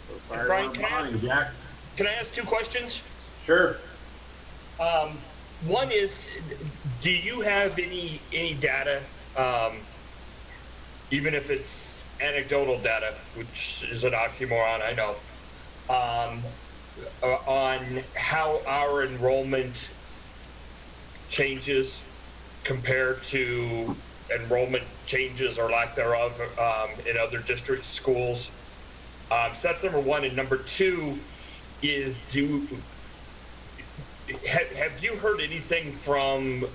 So sorry, Brian, I'm behind, Jack. Can I ask 2 questions? Sure. One is, do you have any data, even if it's anecdotal data, which is an oxymoron, I know, on how our enrollment changes compared to enrollment changes or lack thereof in other district schools? So that's number one. And number 2 is, have you heard anything from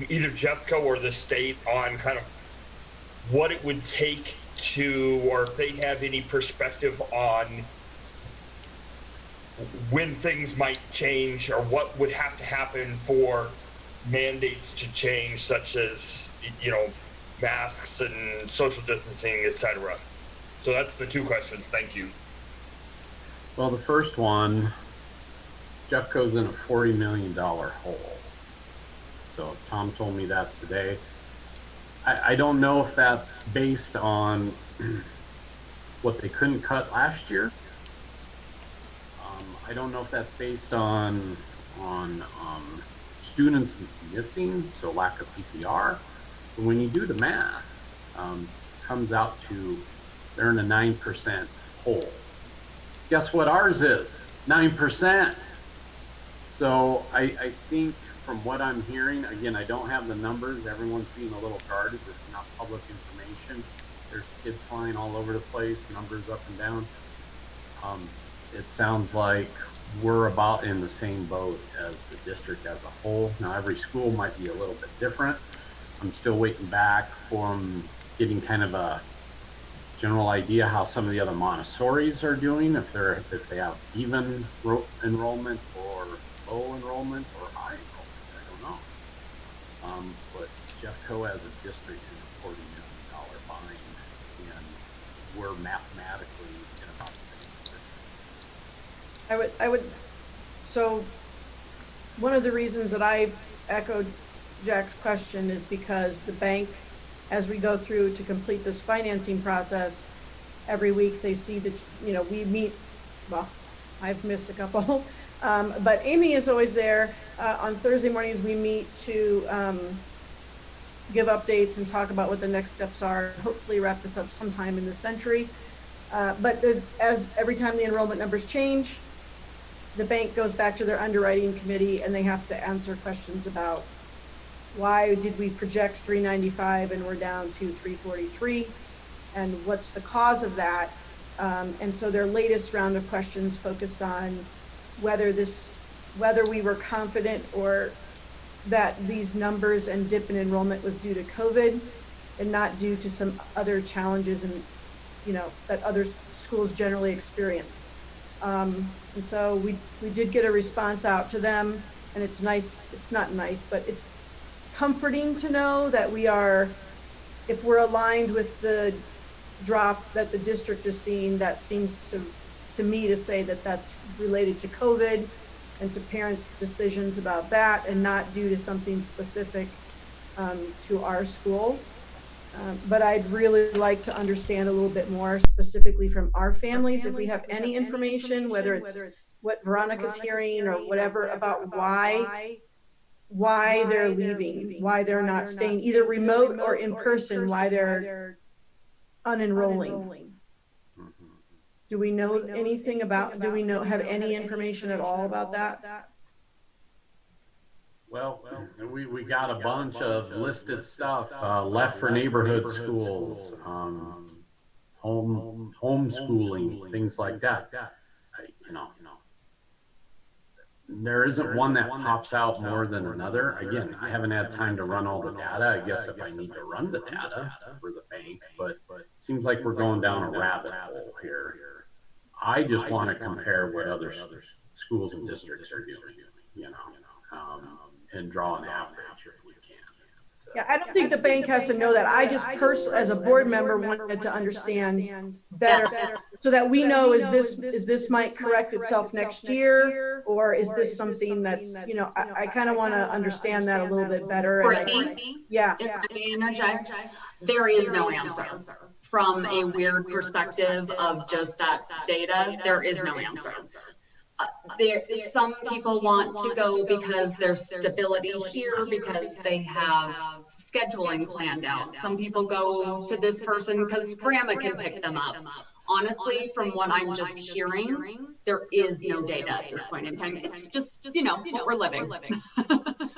either Jeffco or the state on kind of what it would take to, or if they have any perspective on when things might change, or what would have to happen for mandates to change, such as, masks and social distancing, etc.? So that's the 2 questions. Thank you. Well, the first one, Jeffco's in a $40 million hole. So Tom told me that today. I don't know if that's based on what they couldn't cut last year. I don't know if that's based on students missing, so lack of PPR. But when you do the math, comes out to they're in a 9% hole. Guess what ours is? 9%. So I think from what I'm hearing, again, I don't have the numbers. Everyone's being a little guarded. This is not public information. There's kids flying all over the place, numbers up and down. It sounds like we're about in the same boat as the district as a whole. Now, every school might be a little bit different. I'm still waiting back from getting kind of a general idea how some of the other Montessoris are doing, if they have even enrollment or low enrollment or high enrollment. I don't know. But Jeffco as a district is in a $40 million bind, and we're mathematically in about the same position. So one of the reasons that I echoed Jack's question is because the bank, as we go through to complete this financing process, every week they see that, we meet, well, I've missed a couple, but Amy is always there. On Thursday mornings, we meet to give updates and talk about what the next steps are, hopefully wrap this up sometime in the century. But as every time the enrollment numbers change, the bank goes back to their underwriting committee and they have to answer questions about why did we project 395 and we're down to 343, and what's the cause of that? And so their latest round of questions focused on whether we were confident or that these numbers and dip in enrollment was due to COVID and not due to some other challenges that other schools generally experience. And so we did get a response out to them, and it's nice. It's not nice, but comforting to know that we are, if we're aligned with the drop that the district is seeing, that seems to me to say that that's related to COVID and to parents' decisions about that and not due to something specific to our school. But I'd really like to understand a little bit more specifically from our families, if we have any information, whether it's what Veronica's hearing or whatever, about why they're leaving, why they're not staying either remote or in person, why they're unenrolling. Do we know anything about, do we have any information at all about that? Well, we got a bunch of listed stuff, left for neighborhood schools, homeschooling, things like that. You know, there isn't one that pops out more than another. Again, I haven't had time to run all the data. I guess if I need to run the data for the bank, but it seems like we're going down a rabbit hole here. I just want to compare what other schools and districts are doing, you know, and draw an average if we can. So. Yeah, I don't think the bank has to know that. I just personally, as a board member, wanted to understand better so that we know, is this might correct itself next year, or is this something that's, you know, I kind of want to understand that a little bit better. Brittany, yeah. If I may interject, there is no answer. From a weird perspective of just that data, there is no answer. Some people want to go because there's stability here, because they have scheduling planned out. Some people go to this person because grandma can pick them up. Honestly, from what I'm just hearing, there is no data at this point in time. It's just, you know, what we're living.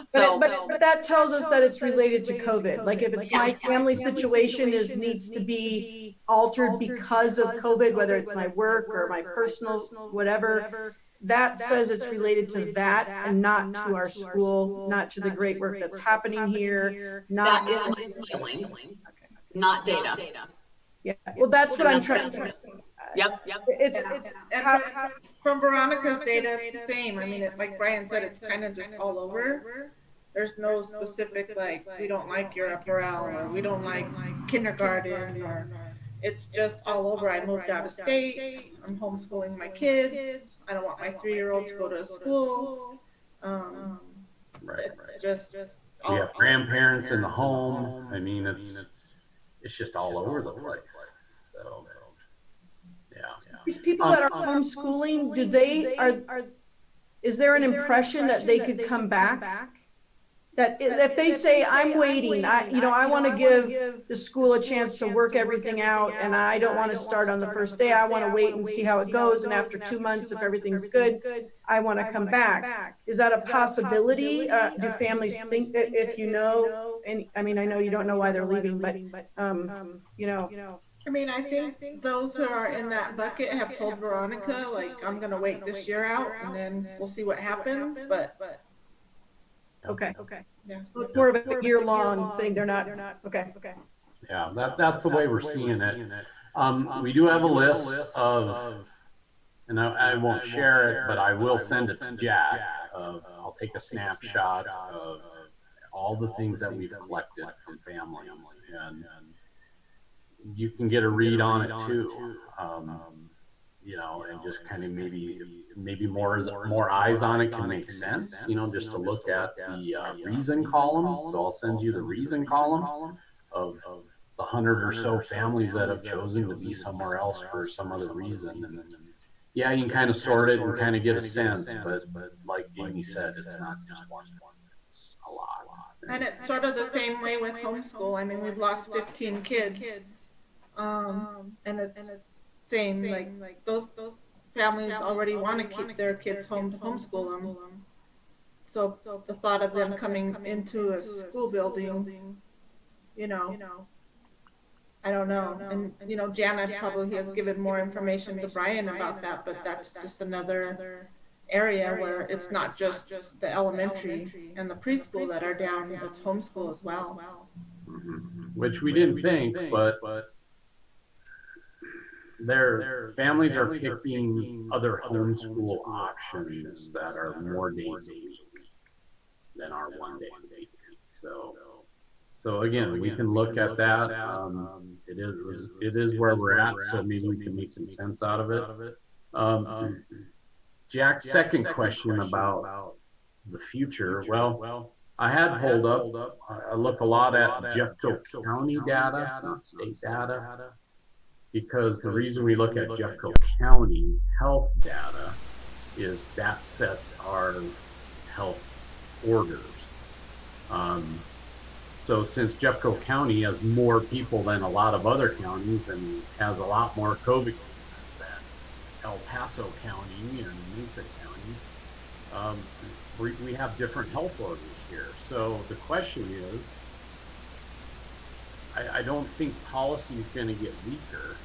So, but that tells us that it's related to COVID. Like if it's my family situation needs to be altered because of COVID, whether it's my work or my personal whatever, that says it's related to that and not to our school, not to the great work that's happening here. That is my feeling, not data. Yeah, well, that's what I'm trying to. Yep. It's from Veronica's data, it's the same. I mean, like Brian said, it's kind of just all over. There's no specific, like, we don't like your apparel, or we don't like kindergarten, or it's just all over. I moved out of state. I'm homeschooling my kids. I don't want my 3-year-old to go to school. Right. Just we have grandparents in the home. I mean, it's just all over the place. So, yeah. These people that are homeschooling, is there an impression that they could come back? That if they say, I'm waiting, I want to give the school a chance to work everything out, and I don't want to start on the first day. I want to wait and see how it goes. And after 2 months, if everything's good, I want to come back. Is that a possibility? Do families think that, if you know, and I mean, I know you don't know why they're leaving, but, you know. I mean, I think those who are in that bucket have told Veronica, like, I'm going to wait this year out and then we'll see what happens. But okay. Yeah. So it's more of a year-long thing. They're not. Okay. Yeah, that's the way we're seeing it. We do have a list of, and I won't share it, but I will send it to Jack. I'll take a snapshot of all the things that we've collected from families, and you can get a read on it too. You know, and just kind of maybe more eyes on it can make sense, you know, just to look at the reason column. So I'll send you the reason column of the 100 or so families that have chosen to be somewhere else for some other reason. And yeah, you can kind of sort it and kind of get a sense, but like Amy said, it's not just one, it's a lot. And it's sort of the same way with homeschool. I mean, we've lost 15 kids. And it's same, like those families already want to keep their kids home to homeschool them. So the thought of them coming into a school building, you know, I don't know. And, you know, Janet probably has given more information to Brian about that, but that's just another area where it's not just the elementary and the preschool that are down, it's homeschool as well. Mm-hmm. Which we didn't think, but their families are picking other homeschool options that are more days a week than our 1 day a week. So again, we can look at that. It is where we're at, so maybe we can make some sense out of it. Jack's second question about the future. Well, I had pulled up. I look a lot at Jeffco County data, not state data, because the reason we look at Jeffco County health data is that sets our health orders. So since Jeffco County has more people than a lot of other counties and has a lot more COVID cases than El Paso County and Mesa County, we have different health orders here. So the question is, I don't think policy is going to get weaker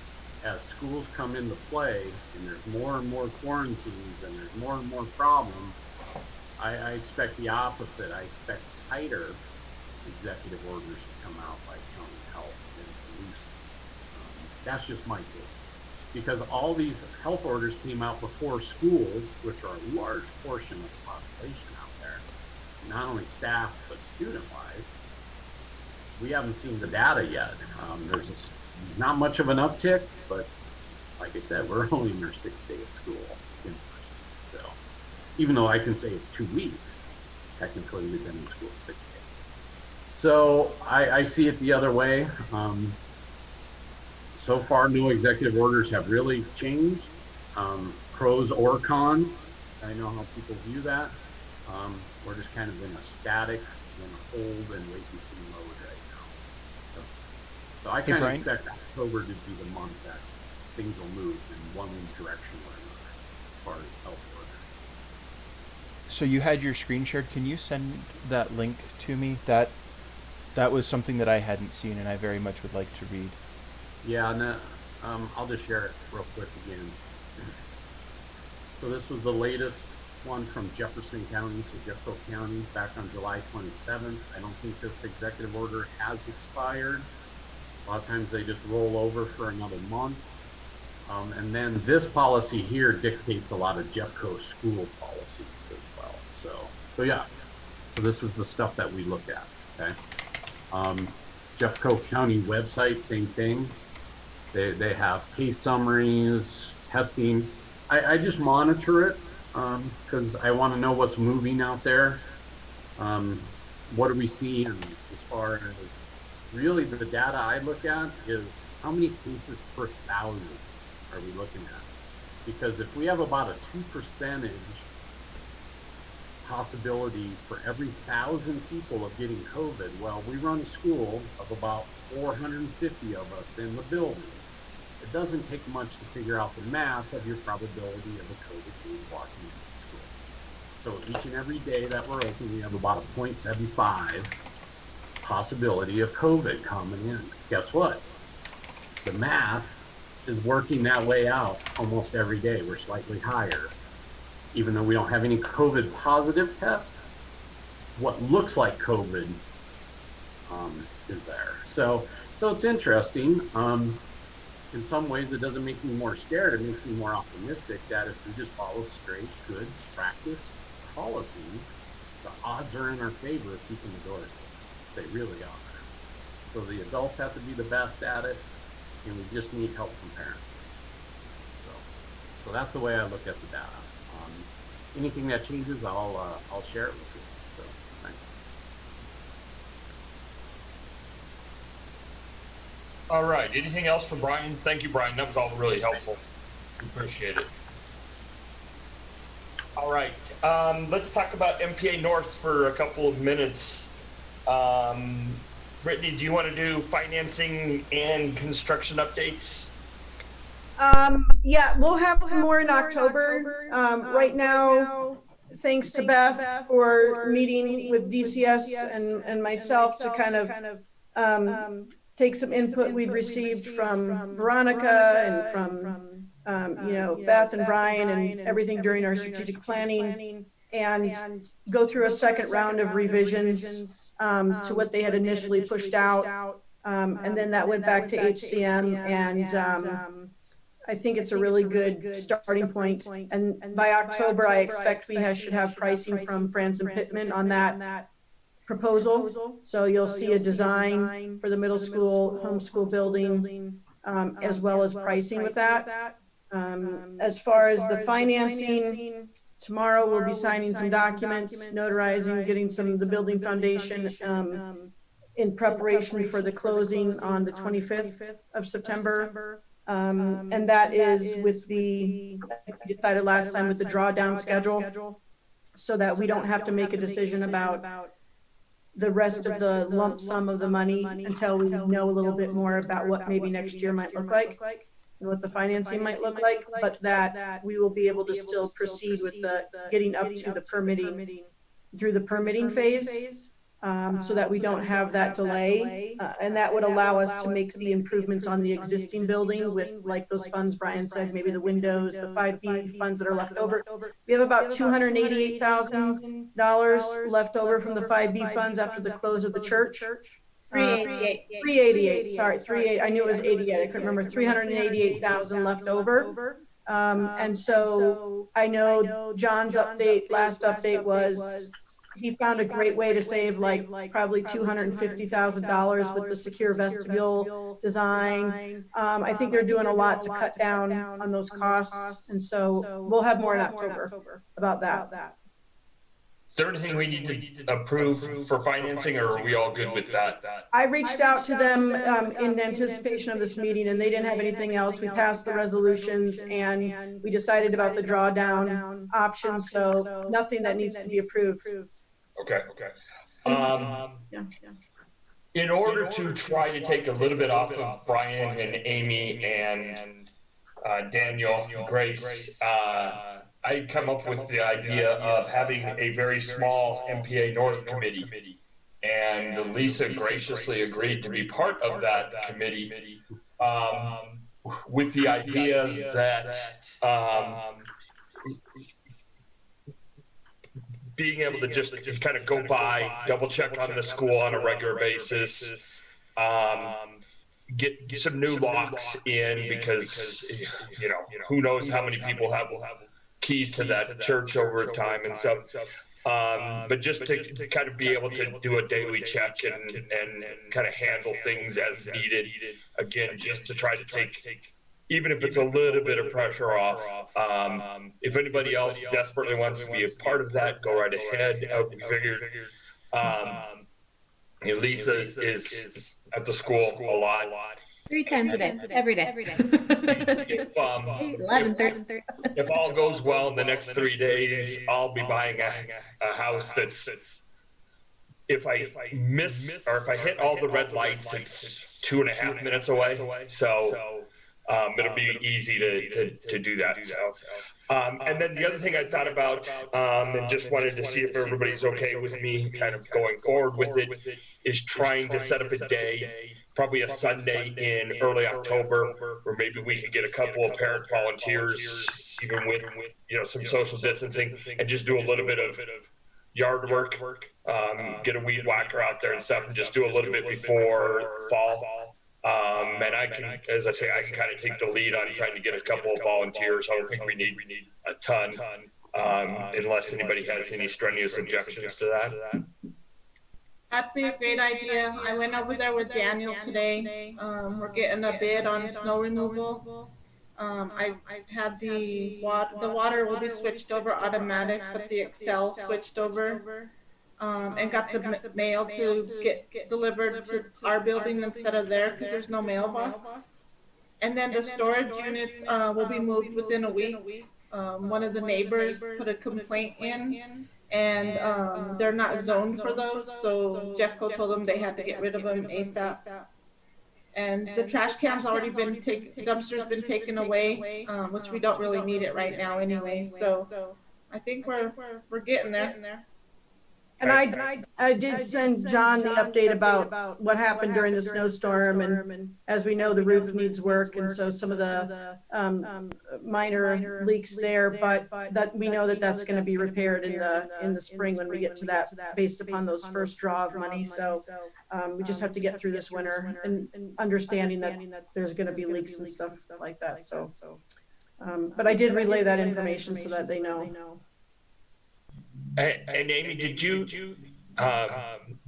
as schools come into play and there's more and more quarantines and there's more and more problems. I expect the opposite. I expect tighter executive orders to come out by county health and loose. That's just my take. Because all these health orders came out before schools, which are a large portion of the population out there, not only staff, but student-wise. We haven't seen the data yet. There's not much of an uptick, but like I said, we're only in our 6th day of school in person. So even though I can say it's 2 weeks, technically we've been in school 6 days. So I see it the other way. So far, no executive orders have really changed, pros or cons. I know how people view that. We're just kind of in a static, hold and wait and see mode right now. So I kind of expect October to be the month that things will move in one direction or another as far as health orders. So you had your screen shared. Can you send that link to me? That was something that I hadn't seen and I very much would like to read. Yeah, and I'll just share it real quick again. So this was the latest one from Jefferson County, so Jeffco County, back on July 27th. I don't think this executive order has expired. A lot of times they just roll over for another month. And then this policy here dictates a lot of Jeffco school policies as well. So yeah, so this is the stuff that we look at, okay? Jeffco County website, same thing. They have case summaries, testing. I just monitor it because I want to know what's moving out there. What do we see as far as really the data I look at is how many cases per 1,000 are we looking at? Because if we have about a 2% possibility for every 1,000 people of getting COVID, well, we run a school of about 450 of us in the building. It doesn't take much to figure out the math of your probability of a COVID case walking into the school. So each and every day that we're open, we have about a 0.75 possibility of COVID coming in. Guess what? The math is working that way out almost every day. We're slightly higher. Even though we don't have any COVID positive tests, what looks like COVID is there. So it's interesting. In some ways, it doesn't make me more scared. It makes me more optimistic that if we just follow straight, good practice policies, the odds are in our favor of keeping the doors open. They really are. So the adults have to be the best at it, and we just need help from parents. So that's the way I look at the data. Anything that changes, I'll share it with you. So thanks. All right. Anything else from Brian? Thank you, Brian. That was all really helpful. Appreciate it. All right. Let's talk about MPA North for a couple of minutes. Brittany, do you want to do financing and construction updates? Yeah, we'll have more in October. Right now, thanks to Beth for meeting with DCS and myself to kind of take some input we'd received from Veronica and from Beth and Brian and everything during our strategic planning, and go through a second round of revisions to what they had initially pushed out. And then that went back to HCM, and I think it's a really good starting point. And by October, I expect we should have pricing from Franz and Pittman on that proposal. So you'll see a design for the middle school homeschool building, as well as pricing with that. As far as the financing, tomorrow we'll be signing some documents, notarizing, getting some of the building foundation in preparation for the closing on the 25th of September. And that is with we decided last time with the drawdown schedule, so that we don't have to make a decision about the rest of the lump sum of the money until we know a little bit more about what maybe next year might look like and what the financing might look like, but that we will be able to still proceed with the getting up to the permitting through the permitting phase, so that we don't have that delay. And that would allow us to make the improvements on the existing building with, like those funds Brian said, maybe the windows, the 5B funds that are left over. We have about $288,000 left over from the 5B funds after the close of the church. 388, sorry, 38. I knew it was 88. I couldn't remember. 388,000 left over. And so I know John's last update was he found a great way to save like probably $250,000 with the secure vestibule design. I think they're doing a lot to cut down on those costs. And so we'll have more in October about that. Is there anything we need to approve for financing, or are we all good with that? I reached out to them in anticipation of this meeting, and they didn't have anything else. We passed the resolutions and we decided about the drawdown option, so nothing that needs to be approved. Okay. In order to try to take a little bit off of Brian and Amy and Daniel, Grace, I come up with the idea of having a very small MPA North committee, and Lisa graciously agreed to be part of that committee, with the idea that being able to just kind of go by, double check on the school on a regular basis, get some new locks in, because who knows how many people have keys to that church over time and stuff. But just to kind of be able to do a daily check and kind of handle things as needed, again, just to try to take, even if it's a little bit of pressure off. If anybody else desperately wants to be a part of that, go right ahead. We figured Lisa is at the school a lot. 3 times a day, every day. If 11:30. if all goes well in the next 3 days, I'll be buying a house that's, if I miss or if I hit all the red lights, it's 2.5 minutes away. So it'll be easy to do that. So, and then the other thing I thought about, and just wanted to see if everybody's okay with me kind of going forward with it, is trying to set up a day, probably a Sunday in early October, where maybe we could get a couple of parent volunteers, even with some social distancing, and just do a little bit of yard work, get a weed whacker out there and stuff, and just do a little bit before fall. And I can, as I say, I can kind of take the lead on trying to get a couple of volunteers. I don't think we need a ton, unless anybody has any strenuous objections to that. That'd be a great idea. I went over there with Daniel today. We're getting a bid on snow removal. I had the water will be switched over automatic, but the Excel switched over. And got the mail to get delivered to our building instead of there, because there's no mailbox. And then the storage units will be moved within a week. One of the neighbors put a complaint in, and they're not zoned for those, so Jeffco told them they had to get rid of them ASAP. And the trash can's already been dumpster's been taken away, which we don't really need it right now anyway. So I think we're getting there. And I did send John the update about what happened during the snowstorm, and as we know, the roof needs work, and so some of the minor leaks there, but that we know that's going to be repaired in the spring when we get to that, based upon those first draw of money. So we just have to get through this winter and understanding that there's going to be leaks and stuff like that. So, but I did relay that information so that they know. And Amy, did you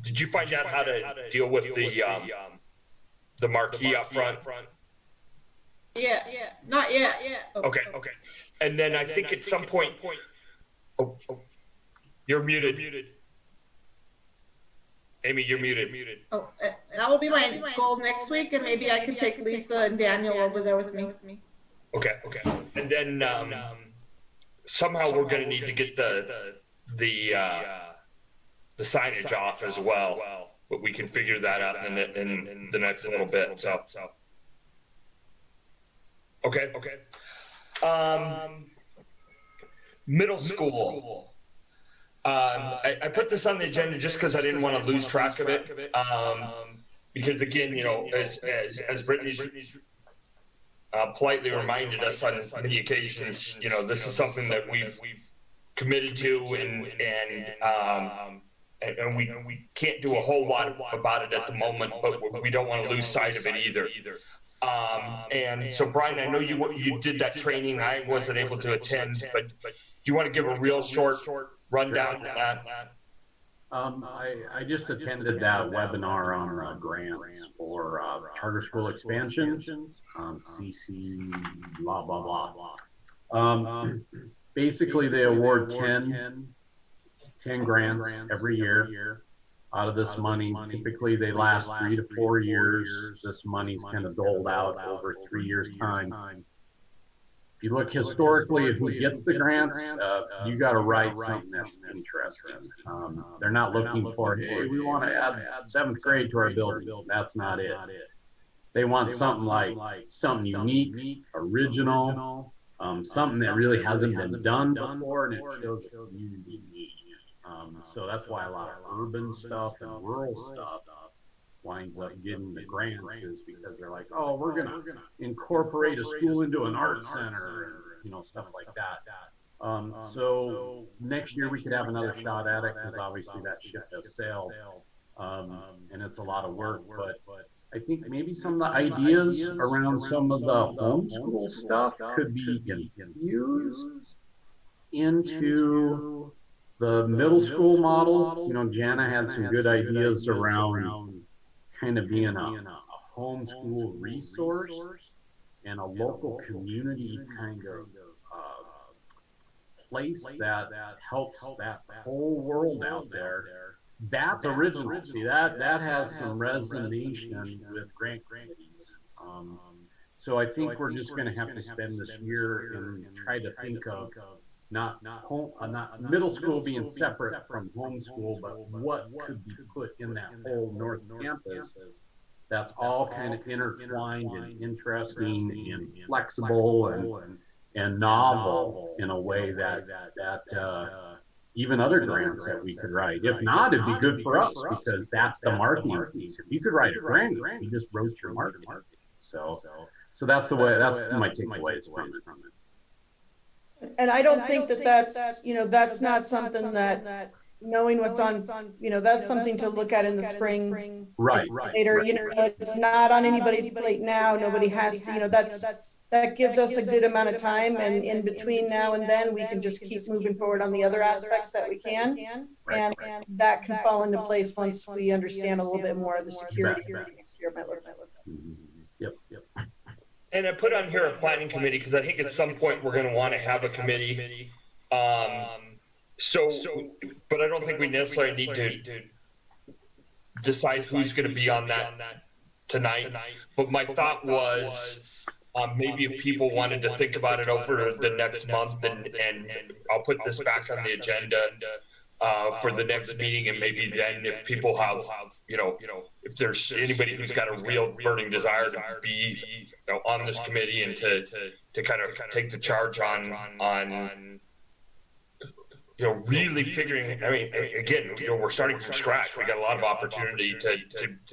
Did you find out how to deal with the marquee up front? Yeah, not yet. Okay. And then I think at some point, oh, you're muted. Amy, you're muted. Oh, that will be my goal next week, and maybe I can take Lisa and Daniel over there with me. Okay. And then somehow we're going to need to get the signage off as well, but we can figure that out in the next little bit. So, okay. Middle school. I put this on the agenda just because I didn't want to lose track of it. Because again, as Brittany's politely reminded us on many occasions, this is something that we've committed to, and we can't do a whole lot about it at the moment, but we don't want to lose sight of it either. And so, Brian, I know you did that training. I wasn't able to attend, but do you want to give a real short rundown of that? I just attended that webinar on grants for charter school expansions, CC, blah, blah, blah. Basically, they award 10 grants every year out of this money. Typically, they last 3 to 4 years. This money's kind of doled out over 3 years' time. If you look historically at who gets the grants, you got to write something that's interesting. They're not looking for, hey, we want to add 7th grade to our building. That's not it. They want something like something unique, original, something that really hasn't been done before, and it shows a community need. So that's why a lot of urban stuff and rural stuff winds up getting the grants, is because they're like, oh, we're gonna incorporate a school into an art center, and stuff like that. So next year we could have another shot at it, because obviously that ship has sailed, and it's a lot of work. But I think maybe some of the ideas around some of the homeschool stuff could be infused into the middle school model. Jana had some good ideas around kind of being a homeschool resource and a local community kind of place that helps that whole world out there. That's original. See, that has some resonance with grant committees. So I think we're just going to have to spend this year and try to think of not middle school being separate from homeschool, but what could be put in that whole North Campus that's all kind of intertwined and interesting and flexible and novel in a way that even other grants that we could write. If not, it'd be good for us, because that's the marketing piece. If you could write a grant, you just roast your marketing. So that's the way. That's my takeaways from it. And I don't think that's that's not something that, knowing what's on, that's something to look at in the spring. Right. Later, it's not on anybody's plate now. Nobody has to, that gives us a good amount of time. And in between now and then, we can just keep moving forward on the other aspects that we can. And that can fall into place once we understand a little bit more of the security next year. Yep. And I put on here a planning committee, because I think at some point we're going to want to have a committee. But I don't think we necessarily need to decide who's going to be on that tonight. But my thought was, maybe if people wanted to think about it over the next month, and I'll put this back on the agenda for the next meeting, and maybe then if people have, if there's anybody who's got a real burning desire to be, on this committee and to kind of take the charge on really figuring. I mean, again, we're starting from scratch. We got a lot of opportunity to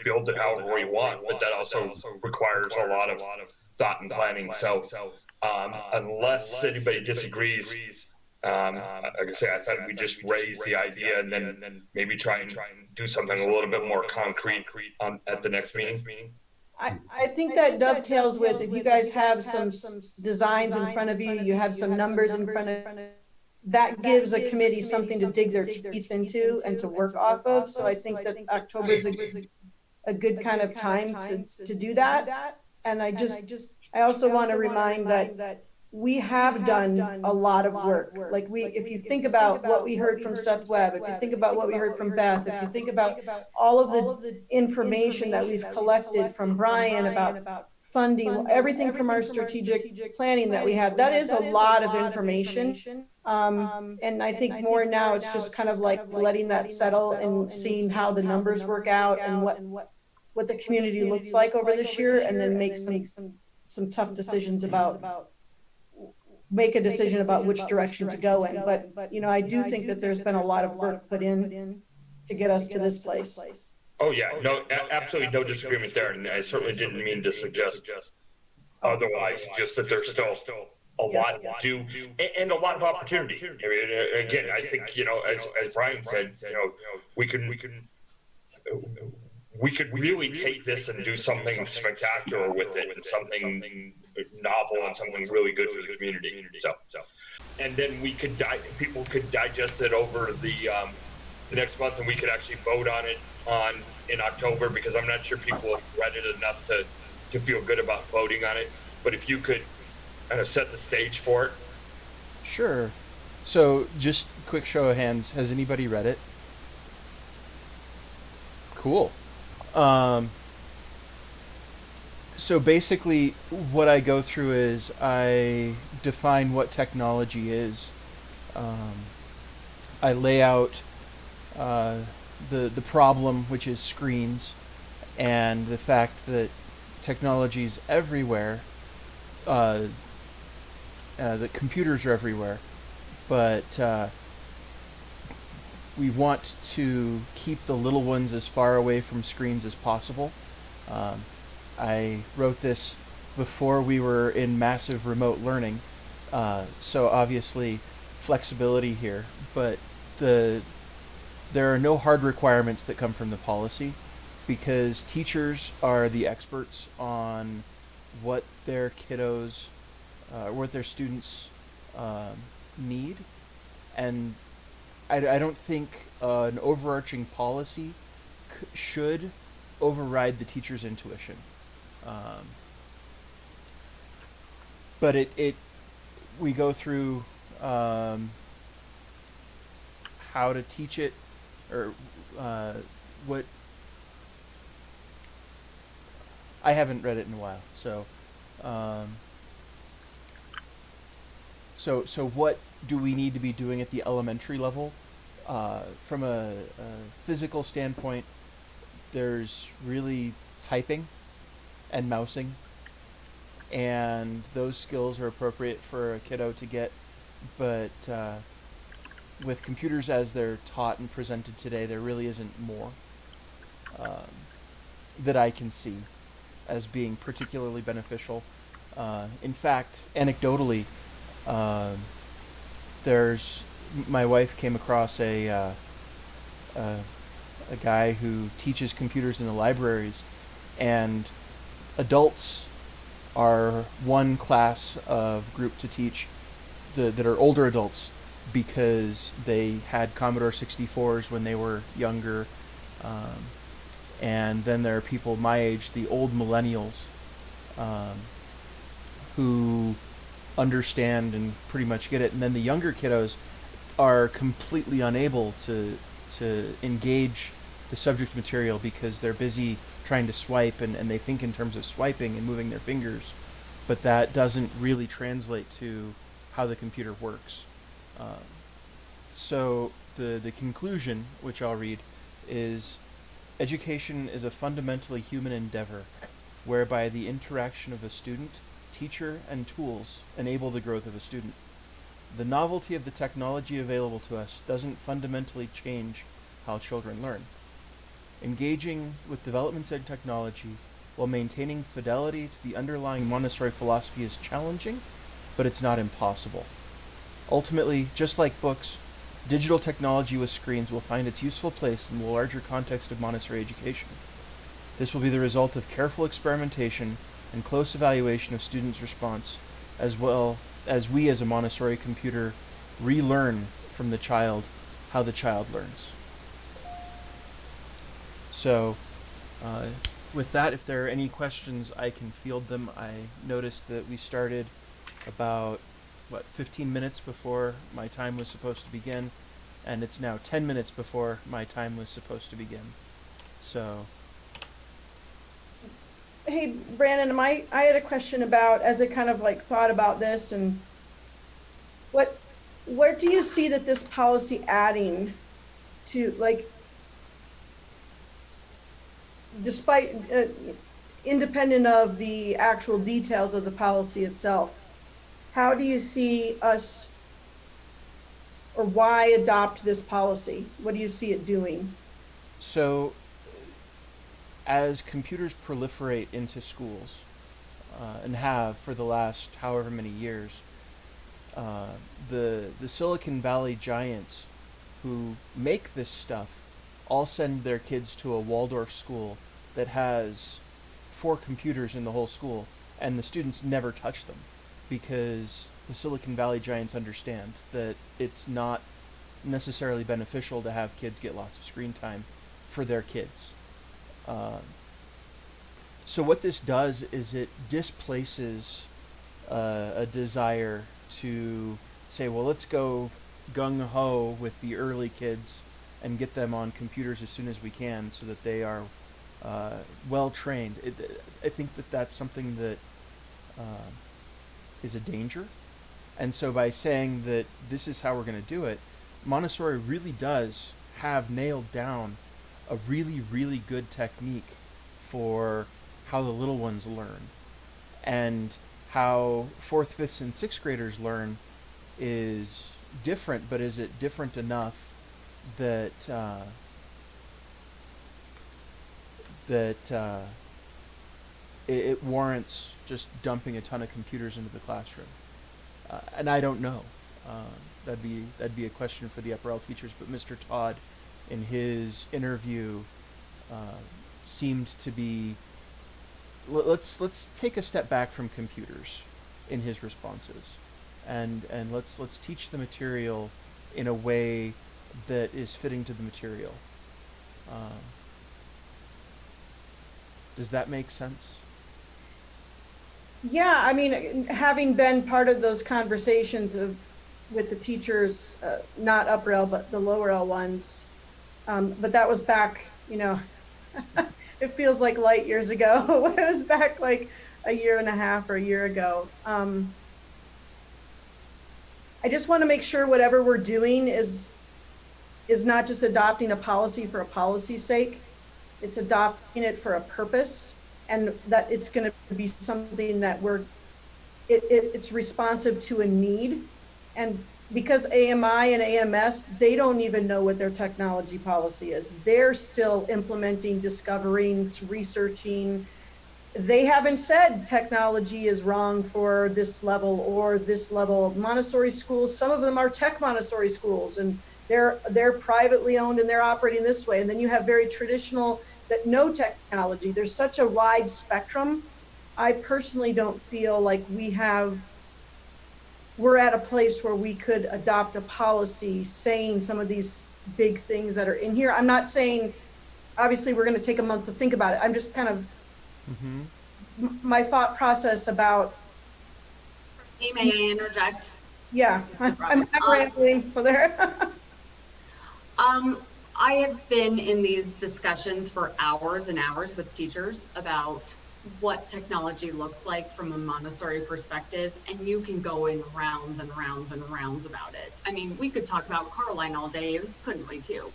build it however we want, but that also requires a lot of thought and planning. So unless anybody disagrees, like I say, I thought we just raise the idea and then maybe try and do something a little bit more concrete at the next meeting. I think that dovetails with, if you guys have some designs in front of you, you have some numbers in front of that gives a committee something to dig their teeth into and to work off of. So I think that October is a good kind of time to do that. And I also want to remind that we have done a lot of work. Like if you think about what we heard from Seth Webb, if you think about what we heard from Beth, if you think about all of the information that we've collected from Brian about funding, everything from our strategic planning that we have, that is a lot of information. And I think more now it's just kind of like letting that settle and seeing how the numbers work out and what the community looks like over this year, and then make some tough decisions about make a decision about which direction to go in. But you know, I do think that there's been a lot of work put in to get us to this place. Oh yeah, no, absolutely no disagreement there, and I certainly didn't mean to suggest otherwise. Just that there's still a lot to do and a lot of opportunity. I mean, again, I think, you know, as Brian said, you know, we could really take this and do something spectacular with it, and something novel and something really good for the community. So, and then people could digest it over the next month, and we could actually vote on it in October, because I'm not sure people have read it enough to feel good about voting on it. But if you could kind of set the stage for it. Sure. So, just quick show of hands, has anybody read it? Cool. So basically what I go through is I define what technology is. I lay out the problem, which is screens, and the fact that technology's everywhere, that computers are everywhere, but we want to keep the little ones as far away from screens as possible. I wrote this before we were in massive remote learning, so obviously flexibility here, but there are no hard requirements that come from the policy, because teachers are the experts on what their kiddos, what their students need, and I don't think an overarching policy should override the teacher's intuition. But we go through how to teach it, or what. I haven't read it in a while, so so what do we need to be doing at the elementary level? From a physical standpoint, there's really typing and mousing, and those skills are appropriate for a kiddo to get, but with computers as they're taught and presented today, there really isn't more that I can see as being particularly beneficial. In fact, anecdotally, my wife came across a guy who teaches computers in the libraries, and adults are one class of group to teach that are older adults, because they had Commodore 64s when they were younger, and then there are people my age, the old millennials, who understand and pretty much get it, and then the younger kiddos are completely unable to engage the subject material because they're busy trying to swipe, and they think in terms of swiping and moving their fingers, but that doesn't really translate to how the computer works. So the conclusion, which I'll read, is: education is a fundamentally human endeavor whereby the interaction of a student, teacher, and tools enable the growth of a student. The novelty of the technology available to us doesn't fundamentally change how children learn. Engaging with developments in technology while maintaining fidelity to the underlying Montessori philosophy is challenging, but it's not impossible. Ultimately, just like books, digital technology with screens will find its useful place in the larger context of Montessori education. This will be the result of careful experimentation and close evaluation of students' response, as well as we as a Montessori computer relearn from the child how the child learns. So, with that, if there are any questions, I can field them. I noticed that we started about, 15 minutes before my time was supposed to begin, and it's now 10 minutes before my time was supposed to begin. So. Hey, Brandon, I had a question about, as I kind of like thought about this, and what do you see that this policy adding to, like, despite, independent of the actual details of the policy itself, how do you see us, or why adopt this policy? What do you see it doing? So, as computers proliferate into schools, and have for the last however many years, the Silicon Valley giants who make this stuff all send their kids to a Waldorf school that has 4 computers in the whole school, and the students never touch them because the Silicon Valley giants understand that it's not necessarily beneficial to have kids get lots of screen time for their kids. So what this does is it displaces a desire to say, well, let's go gung-ho with the early kids and get them on computers as soon as we can so that they are well trained. I think that that's something that is a danger. And so by saying that this is how we're going to do it, Montessori really does have nailed down a really, really good technique for how the little ones learn. And how 4th, 5th, and 6th graders learn is different, but is it different enough that it warrants just dumping a ton of computers into the classroom? And I don't know. That'd be a question for the upper L teachers. But Mr. Todd, in his interview, seemed to be. Let's take a step back from computers in his responses, and let's teach the material in a way that is fitting to the material. Does that make sense? Yeah, I mean, having been part of those conversations with the teachers, not upper L, but the lower L ones, but that was back, it feels like light years ago. It was back like a year and a half or a year ago. I just want to make sure whatever we're doing is not just adopting a policy for a policy's sake. It's adopting it for a purpose, and that it's going to be something that it's responsive to a need. And because AMI and AMS, they don't even know what their technology policy is. They're still implementing, discovering, researching. They haven't said technology is wrong for this level or this level. Montessori schools, some of them are tech Montessori schools, and they're privately owned and they're operating this way. And then you have very traditional that no technology. There's such a wide spectrum. I personally don't feel like we're at a place where we could adopt a policy saying some of these big things that are in here. I'm not saying, obviously, we're going to take a month to think about it. I'm just kind of, my thought process about. May I interject? Yeah, I'm rambling, so there. I have been in these discussions for hours and hours with teachers about what technology looks like from a Montessori perspective, and you can go in rounds and rounds and rounds about it. I mean, we could talk about Caroline all day, couldn't we too?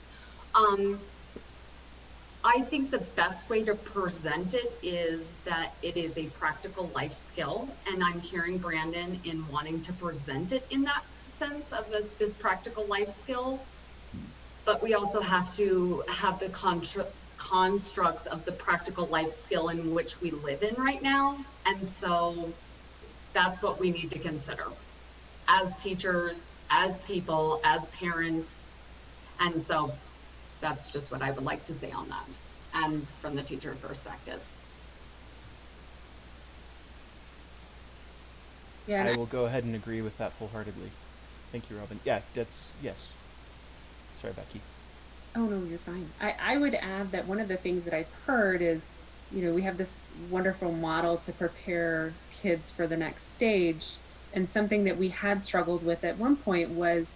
I think the best way to present it is that it is a practical life skill, and I'm hearing Brandon in wanting to present it in that sense of this practical life skill, but we also have to have the constructs of the practical life skill in which we live in right now. And so that's what we need to consider as teachers, as people, as parents. And so that's just what I would like to say on that, and from the teacher perspective. Yeah, I will go ahead and agree with that wholeheartedly. Thank you, Robin. Yeah, yes. Sorry, Becky. Oh, no, you're fine. I would add that one of the things that I've heard is, we have this wonderful model to prepare kids for the next stage. And something that we had struggled with at one point was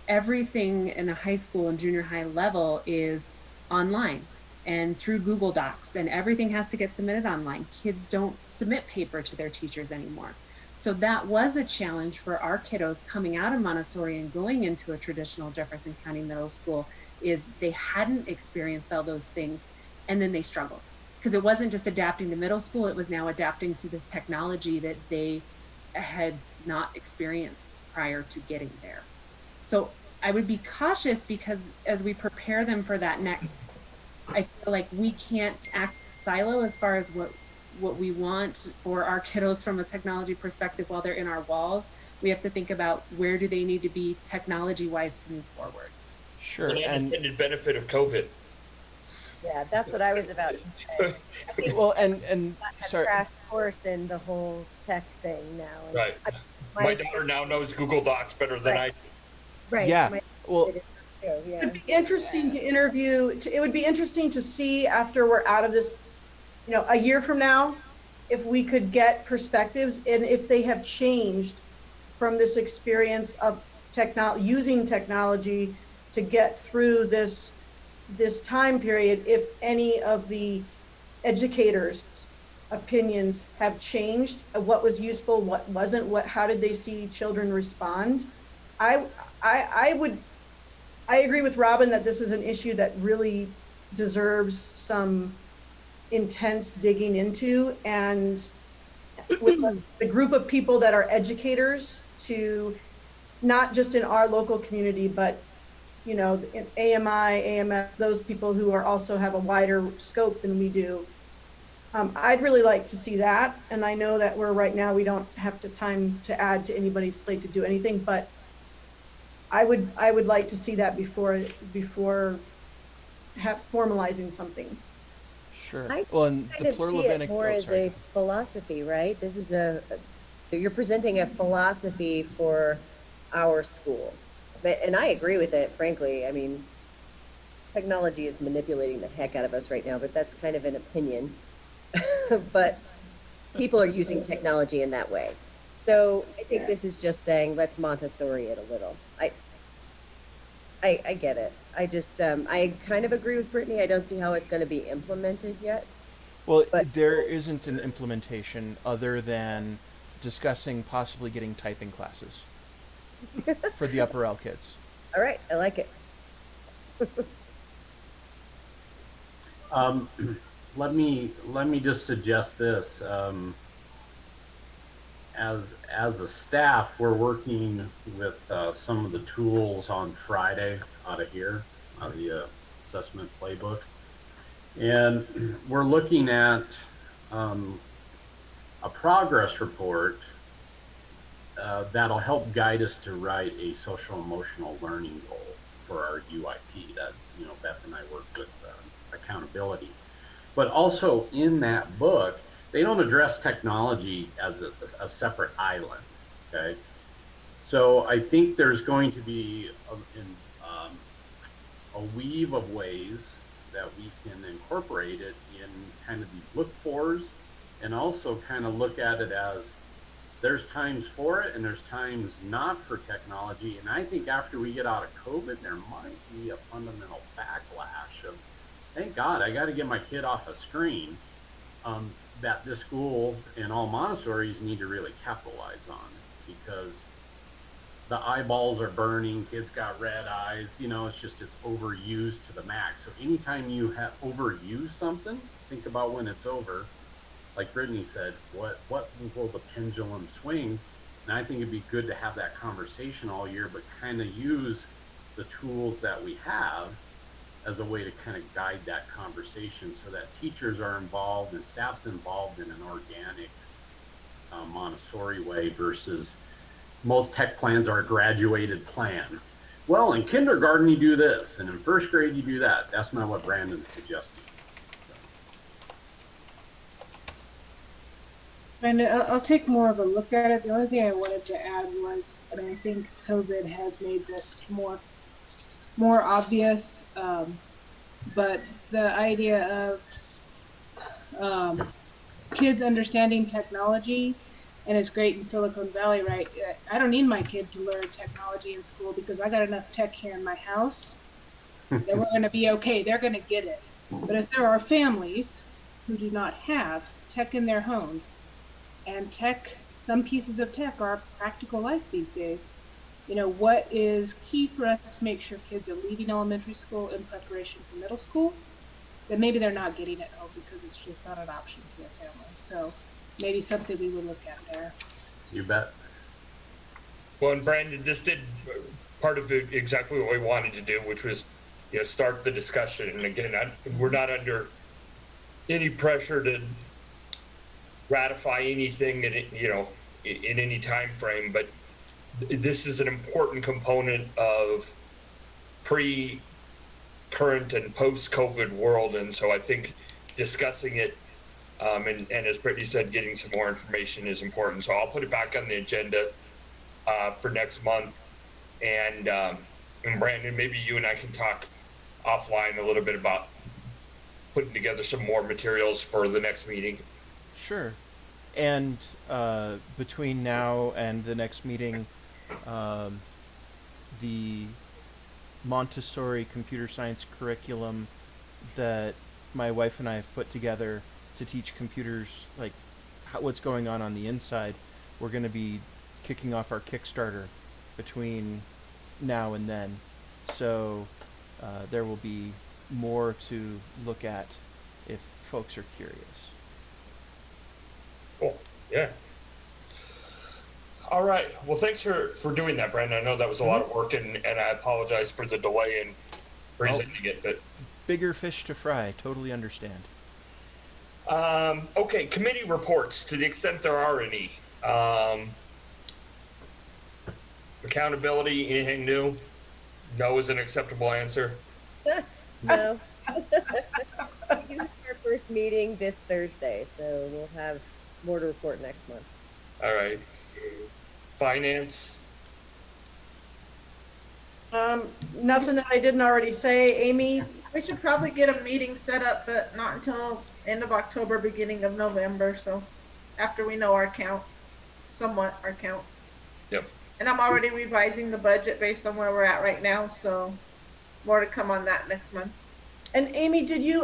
everything in a high school and junior high level is online and through Google Docs, and everything has to get submitted online. Kids don't submit paper to their teachers anymore. So that was a challenge for our kiddos coming out of Montessori and going into a traditional Jefferson County middle school, is they hadn't experienced all those things, and then they struggled because it wasn't just adapting to middle school, it was now adapting to this technology that they had not experienced prior to getting there. So I would be cautious, because as we prepare them for that next, I feel like we can't act silo as far as what we want for our kiddos from a technology perspective while they're in our walls. We have to think about where do they need to be technology wise to move forward. Sure. An unintended benefit of COVID. Yeah, that's what I was about to say. I think Well, and sorry. crash course in the whole tech thing now. And Right. My daughter now knows Google Docs better than I do. Right. Yeah. Well, Yeah. It would be interesting to interview, it would be interesting to see after we're out of this, a year from now, if we could get perspectives and if they have changed from this experience of using technology to get through this time period, if any of the educators' opinions have changed, what was useful, what wasn't, how did they see children respond. I agree with Robin that this is an issue that really deserves some intense digging into, and with the group of people that are educators, to not just in our local community, but in AMI, AMF, those people who are also have a wider scope than we do. I'd really like to see that, and I know that right now we don't have time to add to anybody's plate to do anything, but I would like to see that before formalizing something. Sure. I Well, and kind the of see it more as a philosophy, right? This is you're presenting a philosophy for our school. And I agree with it, frankly. I mean, technology is manipulating the heck out of us right now, but that's kind of an opinion. But people are using technology in that way. So I think this is just saying, let's Montessori it a little. I get it. I just, I kind of agree with Brittany. I don't see how it's going to be implemented yet. Well, there isn't an implementation other than discussing possibly getting typing classes for the upper L kids. All right, I like it. Let me just suggest this. As a staff, we're working with some of the tools on Friday out of the assessment playbook, and we're looking at a progress report that'll help guide us to write a social emotional learning goal for our UIP that Beth and I work with accountability. But also in that book, they don't address technology as a separate island, okay? So I think there's going to be a weave of ways that we can incorporate it in kind of these look-fors, and also kind of look at it as there's times for it and there's times not for technology. And I think after we get out of COVID, there might be a fundamental backlash of, thank God, I got to get my kid off a screen. That this school and all Montessoris need to really capitalize on, because the eyeballs are burning, kids got red eyes, it's overused to the max. So anytime you have overused something, think about when it's over. Like Brittany said, what will the pendulum swing? And I think it'd be good to have that conversation all year, but kind of use the tools that we have as a way to kind of guide that conversation, so that teachers are involved and staff's involved in an organic Montessori way, versus most tech plans are a graduated plan. Well, in kindergarten you do this, and in first grade you do that. That's not what Brandon's suggesting. And I'll take more of a look at it. The only thing I wanted to add was, I mean, I think COVID has made this more obvious, but the idea of kids understanding technology, and it's great in Silicon Valley, right? I don't need my kid to learn technology in school because I got enough tech here in my house that we're going to be okay. They're going to get it. But if there are families who do not have tech in their homes, and some pieces of tech are practical life these days, you know, what is key for us to make sure kids are leaving elementary school in preparation for middle school, that maybe they're not getting it home because it's just not an option for their family. So maybe something we would look at there. You bet. Well, and Brandon, this did part of it exactly what we wanted to do, which was, you know, start the discussion. And again, we're not under any pressure to ratify anything in, you know, in any time frame, but this is an important component of current and post-COVID world. And so I think discussing it, and as Brittany said, getting some more information is important. So I'll put it back on the agenda for next month. And Brandon, maybe you and I can talk offline a little bit about putting together some more materials for the next meeting. Sure. And between now and the next meeting, the Montessori computer science curriculum that my wife and I have put together to teach computers, like what's going on the inside, we're going to be kicking off our Kickstarter between now and then. So there will be more to look at if folks are curious. Cool. Yeah. All right. Well, thanks for doing that, Brandon. I know that was a lot of work, and I apologize for the delay in presenting it. But bigger fish to fry. Totally understand. Okay. Committee reports, to the extent there are any. Accountability. Anything new? No is an acceptable answer. No. We have our first meeting this Thursday, so we'll have more to report next month. All right. Finance. Nothing that I didn't already say. Amy? We should probably get a meeting set up, but not until end of October, beginning of November. So after we know our count, somewhat our count. Yep. And I'm already revising the budget based on where we're at right now. So more to come on that next month. And Amy, did you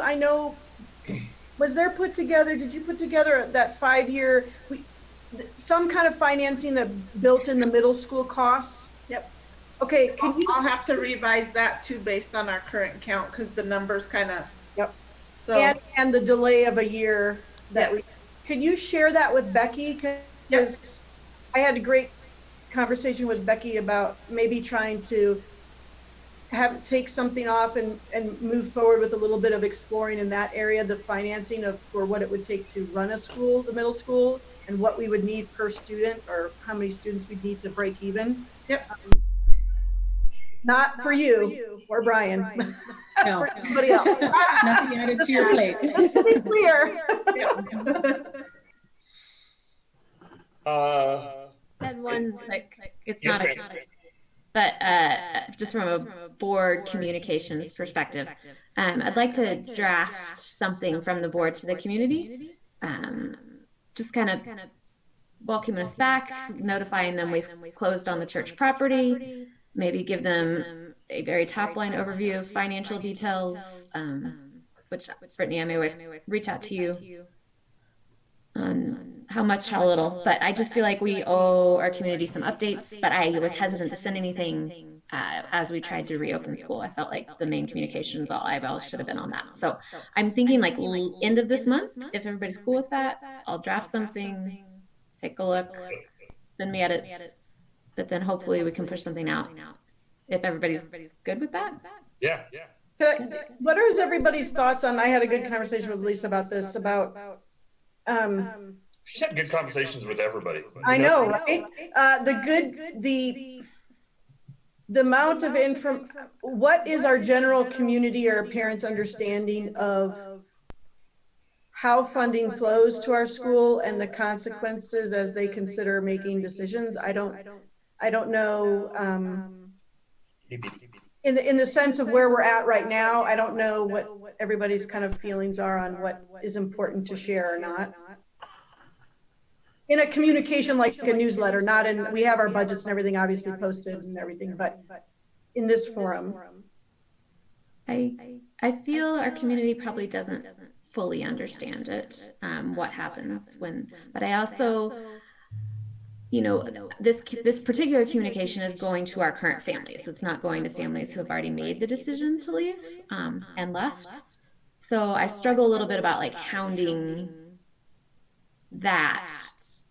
put together that 5-year, some kind of financing that built in the middle school costs? Yep. Okay. I'll have to revise that too based on our current count because the numbers kind of. Yep. So, and the delay of a year can you share that with Becky? Because I had a great conversation with Becky about maybe trying to take something off and move forward with a little bit of exploring in that area, the financing for what it would take to run a school, the middle school, and what we would need per student or how many students we'd need to break even. Yep. Not for you or Brian. No. For somebody else. Nothing added to your plate. Just to be clear. And one, like it's not a, but just from a board communications perspective, I'd like to draft something from the board to the community, just kind of welcoming us back, notifying them we've closed on the church property, maybe give them a very top line overview of financial details, which Brittany, I may reach out to you on how much, how little, but I just feel like we owe our community some updates, but I was hesitant to send anything as we tried to reopen school. I felt like the main communications, all eyeballs should have been on that. So I'm thinking like end of this month, if everybody's cool with that, I'll draft something, take a look, send me edits, but then hopefully we can push something out if everybody's good with that. Yeah. What are everybody's thoughts on, I had a good conversation with Lisa about this, She's had good conversations with everybody. I know, right? The amount of what is our general community or parents' understanding of how funding flows to our school and the consequences as they consider making decisions. I don't know, in the sense of where we're at right now, I don't know what everybody's kind of feelings are on what is important to share or not. In a communication like a newsletter, not in, we have our budgets and everything obviously posted and everything, but in this forum. I feel our community probably doesn't fully understand it, what happens when, but I also, you know, this particular communication is going to our current families. It's not going to families who have already made the decision to leave, and left. So I struggle a little bit about like hounding that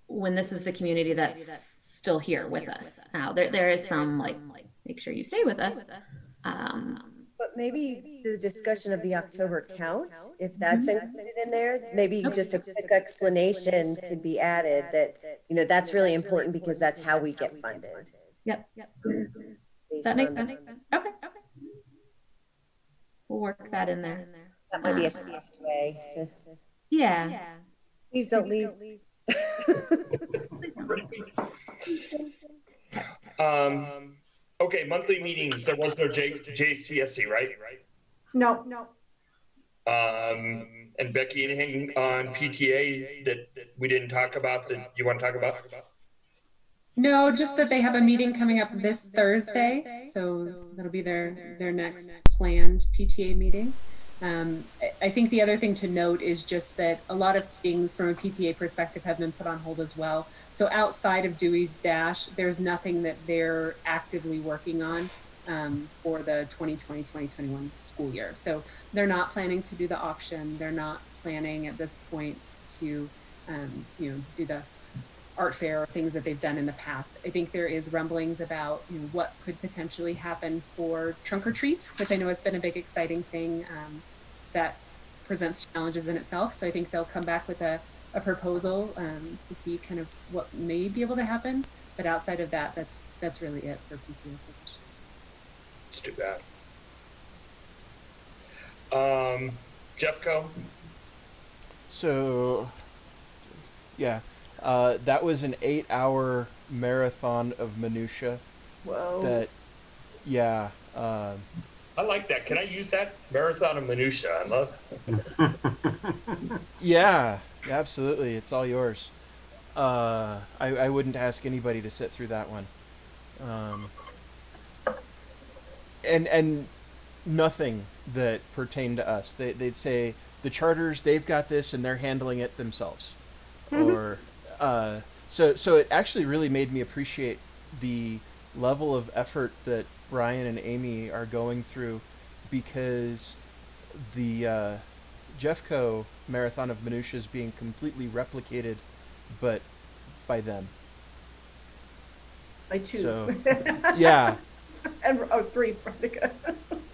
when this is the community that's still here with us. Now there is some like, make sure you stay with us. But maybe the discussion of the October count, if that's included in there, maybe just a quick explanation could be added that, you know, that's really important because that's how we get funded. Yep. That makes sense. Okay. We'll work that in there. That might be a safest way to. Yeah. Please don't leave. Okay, monthly meetings. There was no JCSC, right? No. And Becky, anything on PTA that we didn't talk about that you want to talk about? No, just that they have a meeting coming up this Thursday. So that'll be their next planned PTA meeting. I think the other thing to note is just that a lot of things from a PTA perspective have been put on hold as well. So outside of Dewey's Dash, there's nothing that they're actively working on for the 2020-2021 school year. So they're not planning to do the auction. They're not planning at this point to do the art fair or things that they've done in the past. I think there is rumblings about what could potentially happen for trunk or treat, which I know has been a big exciting thing that presents challenges in itself. So I think they'll come back with a proposal to see kind of what may be able to happen. But outside of that, that's really it for PTA. Let's do that. Jeffco? So, yeah. That was an 8-hour marathon of minutia. Whoa. That, yeah. I like that. Can I use that? Marathon of minutia. I love it. Yeah, absolutely. It's all yours. I wouldn't ask anybody to sit through that one. And nothing that pertained to us. They'd say the charters, they've got this and they're handling it themselves. Or so it actually really made me appreciate the level of effort that Brian and Amy are going through, because the Jeffco Marathon of Minutia is being completely replicated, but by them. By two. So, yeah. And three.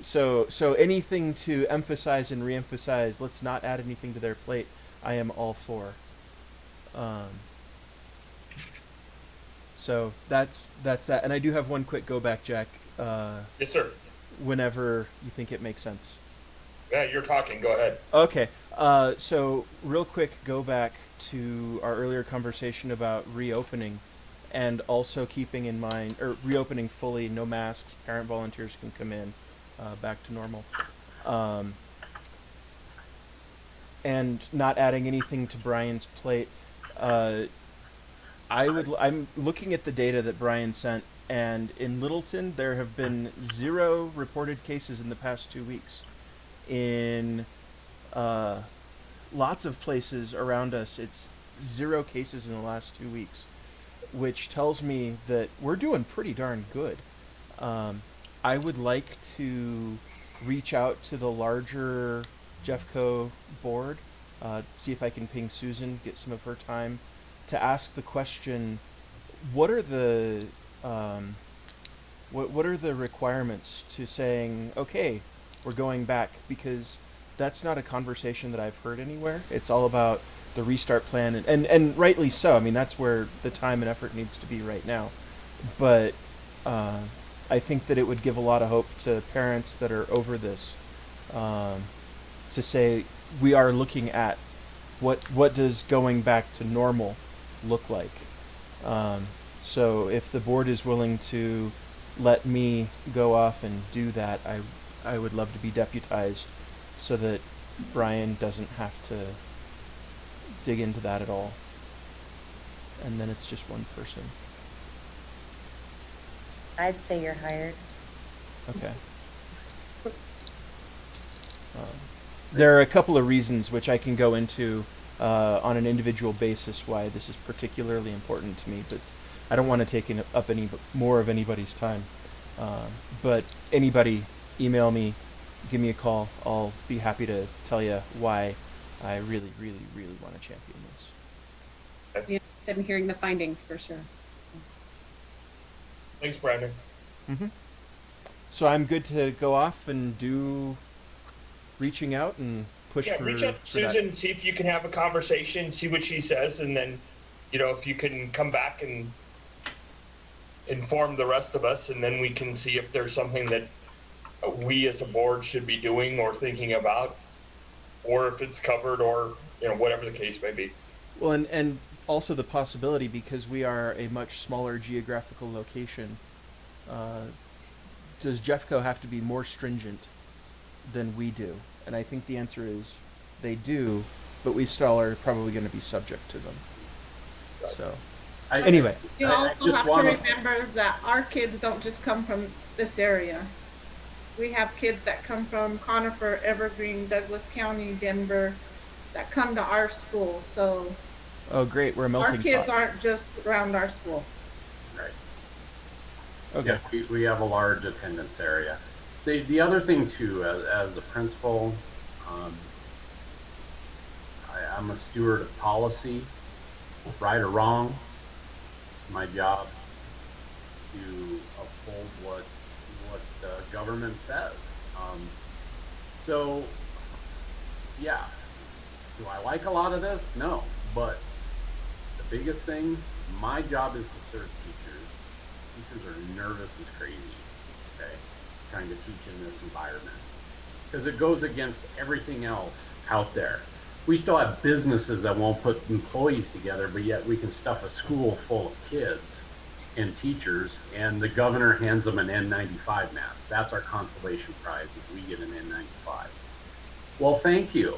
So anything to emphasize and reemphasize, let's not add anything to their plate, I am all for. So that's that. And I do have one quick go back, Jack. Yes, sir. Whenever you think it makes sense. Yeah, you're talking. Go ahead. Okay. So real quick, go back to our earlier conversation about reopening, and also keeping in mind, or reopening fully, no masks, parent volunteers can come in, back to normal. And not adding anything to Brian's plate. I'm looking at the data that Brian sent, and in Littleton there have been 0 reported cases in the past 2 weeks. In lots of places around us, it's 0 cases in the last 2 weeks, which tells me that we're doing pretty darn good. I would like to reach out to the larger Jeffco board, see if I can ping Susan, get some of her time, to ask the question: what are the what are the requirements to saying, okay, we're going back? Because that's not a conversation that I've heard anywhere. It's all about the restart plan, and rightly so. I mean, that's where the time and effort needs to be right now. But I think that it would give a lot of hope to parents that are over this, to say we are looking at what does going back to normal look like? So if the board is willing to let me go off and do that, I would love to be deputized so that Brian doesn't have to dig into that at all. And then it's just one person. I'd say you're hired. Okay. There are a couple of reasons which I can go into on an individual basis why this is particularly important to me, but I don't want to take up any more of anybody's time. But anybody, email me, give me a call. I'll be happy to tell you why I really, really, really want to champion this. Be interested in hearing the findings for sure. Thanks, Brandon. Mm-hmm. So I'm good to go off and do reaching out and push for. Reach out to Susan, see if you can have a conversation, see what she says, and then, if you can come back and inform the rest of us, and then we can see if there's something that we as a board should be doing or thinking about, or if it's covered, or whatever the case may be. Well, and also the possibility, because we are a much smaller geographical location, does Jeffco have to be more stringent than we do? And I think the answer is they do, but we still are probably going to be subject to them. So, anyway. You also have to remember that our kids don't just come from this area. We have kids that come from Conifer, Evergreen, Douglas County, Denver, that come to our school. So, oh, great, we're a melting pot. Our kids aren't just around our school. Right. Okay. Yeah, we have a large attendance area. The other thing too, as a principal, I'm a steward of policy, right or wrong. It's my job to uphold what the government says. So, yeah, do I like a lot of this? No, but the biggest thing, my job is to serve teachers. Teachers are nervous as crazy, okay, trying to teach in this environment, because it goes against everything else out there. We still have businesses that won't put employees together, but yet we can stuff a school full of kids and teachers, and the governor hands them an N95 mask. That's our consolation prize, is we get an N95. Well, thank you.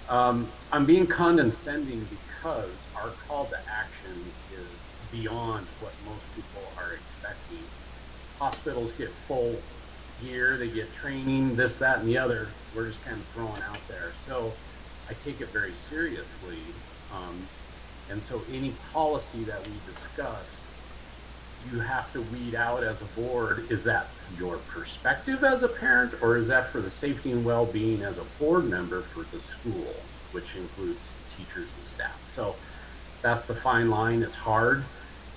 I'm being condescending because our call to action is beyond what most people are expecting. Hospitals get full gear, they get training, this, that, and the other. We're just kind of throwing out there. So I take it very seriously. And so any policy that we discuss, you have to weed out as a board, is that your perspective as a parent, or is that for the safety and well-being as a board member for the school, which includes teachers and staff? So that's the fine line. It's hard.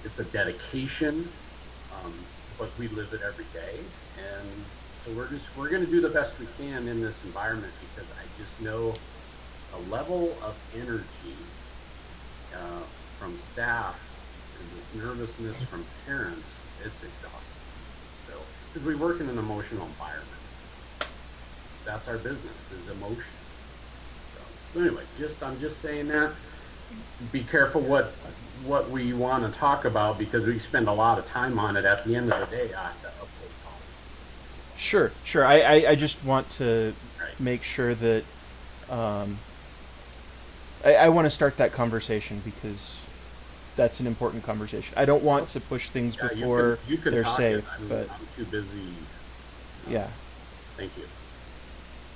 It's a dedication, but we live it every day. And so we're going to do the best we can in this environment, because I just know a level of energy from staff and this nervousness from parents, it's exhausting. So, because we work in an emotional environment. That's our business, is emotion. So anyway, I'm just saying that. Be careful what we want to talk about, because we spend a lot of time on it. At the end of the day, I have to uphold policy. Sure. I just want to make sure that I want to start that conversation, because that's an important conversation. I don't want to push things before you can they're safe, but I'm too busy. Yeah. Thank you.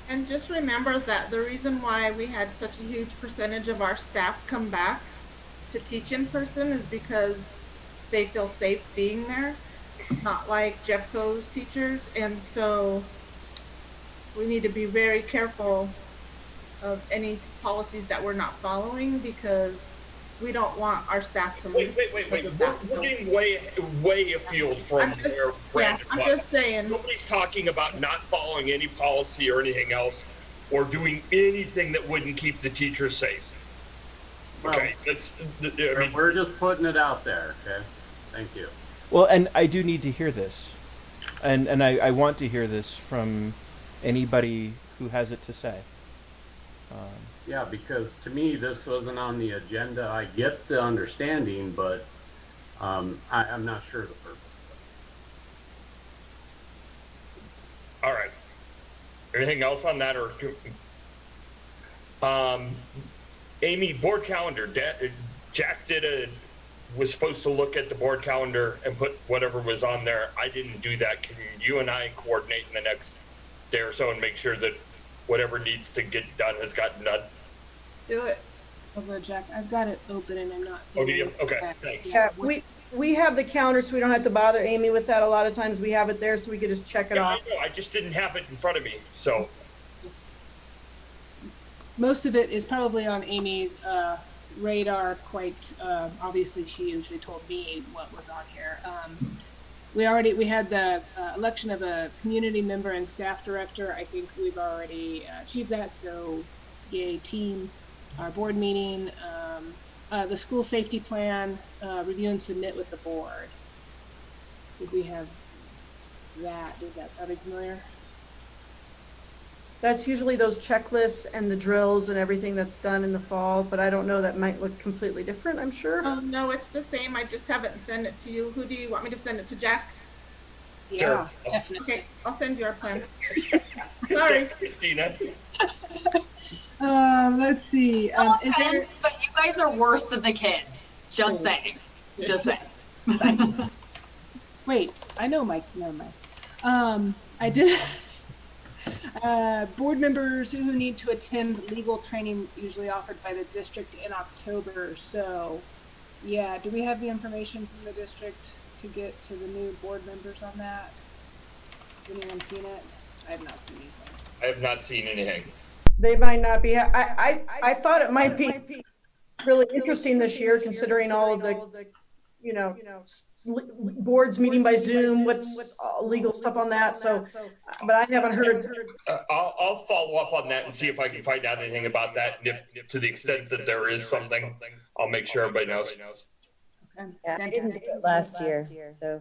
And just remember that the reason why we had such a huge percentage of our staff come back to teach in person is because they feel safe being there, not like Jeffco's teachers. And so we need to be very careful of any policies that we're not following, because we don't want our staff to leave. Wait. We're getting way afield from where Brandon was. I'm just saying. Nobody's talking about not following any policy or anything else, or doing anything that wouldn't keep the teachers safe. Okay, We're just putting it out there, okay? Thank you. Well, and I do need to hear this. And I want to hear this from anybody who has it to say. Yeah, because to me, this wasn't on the agenda. I get the understanding, but I'm not sure the purpose. All right. Anything else on that, or Amy, board calendar. Jack was supposed to look at the board calendar and put whatever was on there. I didn't do that. Can you and I coordinate in the next day or so and make sure that whatever needs to get done has gotten done? Do it. Although Jack, I've got it open and I'm not Oh, seeing. do you? it. Okay, thanks. Yeah, we have the counter, so we don't have to bother Amy with that. A lot of times we have it there, so we could just check it Yeah, off. I know. I just didn't have it in front of me. So Most of it is probably on Amy's radar. Quite obviously, she usually told me what was on here. We had the election of a community member and staff director. I think we've already achieved that. So, yay, team. Our board meeting, the school safety plan, review and submit with the board. Did we have that? Does that sound familiar? That's usually those checklists and the drills and everything that's done in the fall, but I don't know, that might look completely different, I'm sure. Oh, no, it's the same. I just haven't sent it to you. Who do you want me to send it to, Jack? Yeah, sure. definitely. Okay, I'll send you our plan. Sorry. Christina. Let's see. No offense, but you guys are worse than the kids. Just saying. Just saying. Wait, I know Mike. Never mind. I did. Board members who need to attend legal training usually offered by the district in October. So, yeah, do we have the information from the district to get to the new board members on that? Has anyone seen it? I have not seen anything. I have not seen anything. They might not be, I thought it might be really interesting this year, considering all of the, boards meeting by Zoom, what's legal stuff on that, so, but I haven't heard. I'll follow up on that and see if I can find out anything about that. And if to the extent that there is something, I'll make sure everybody knows. Okay. Yeah, I didn't do it last year, so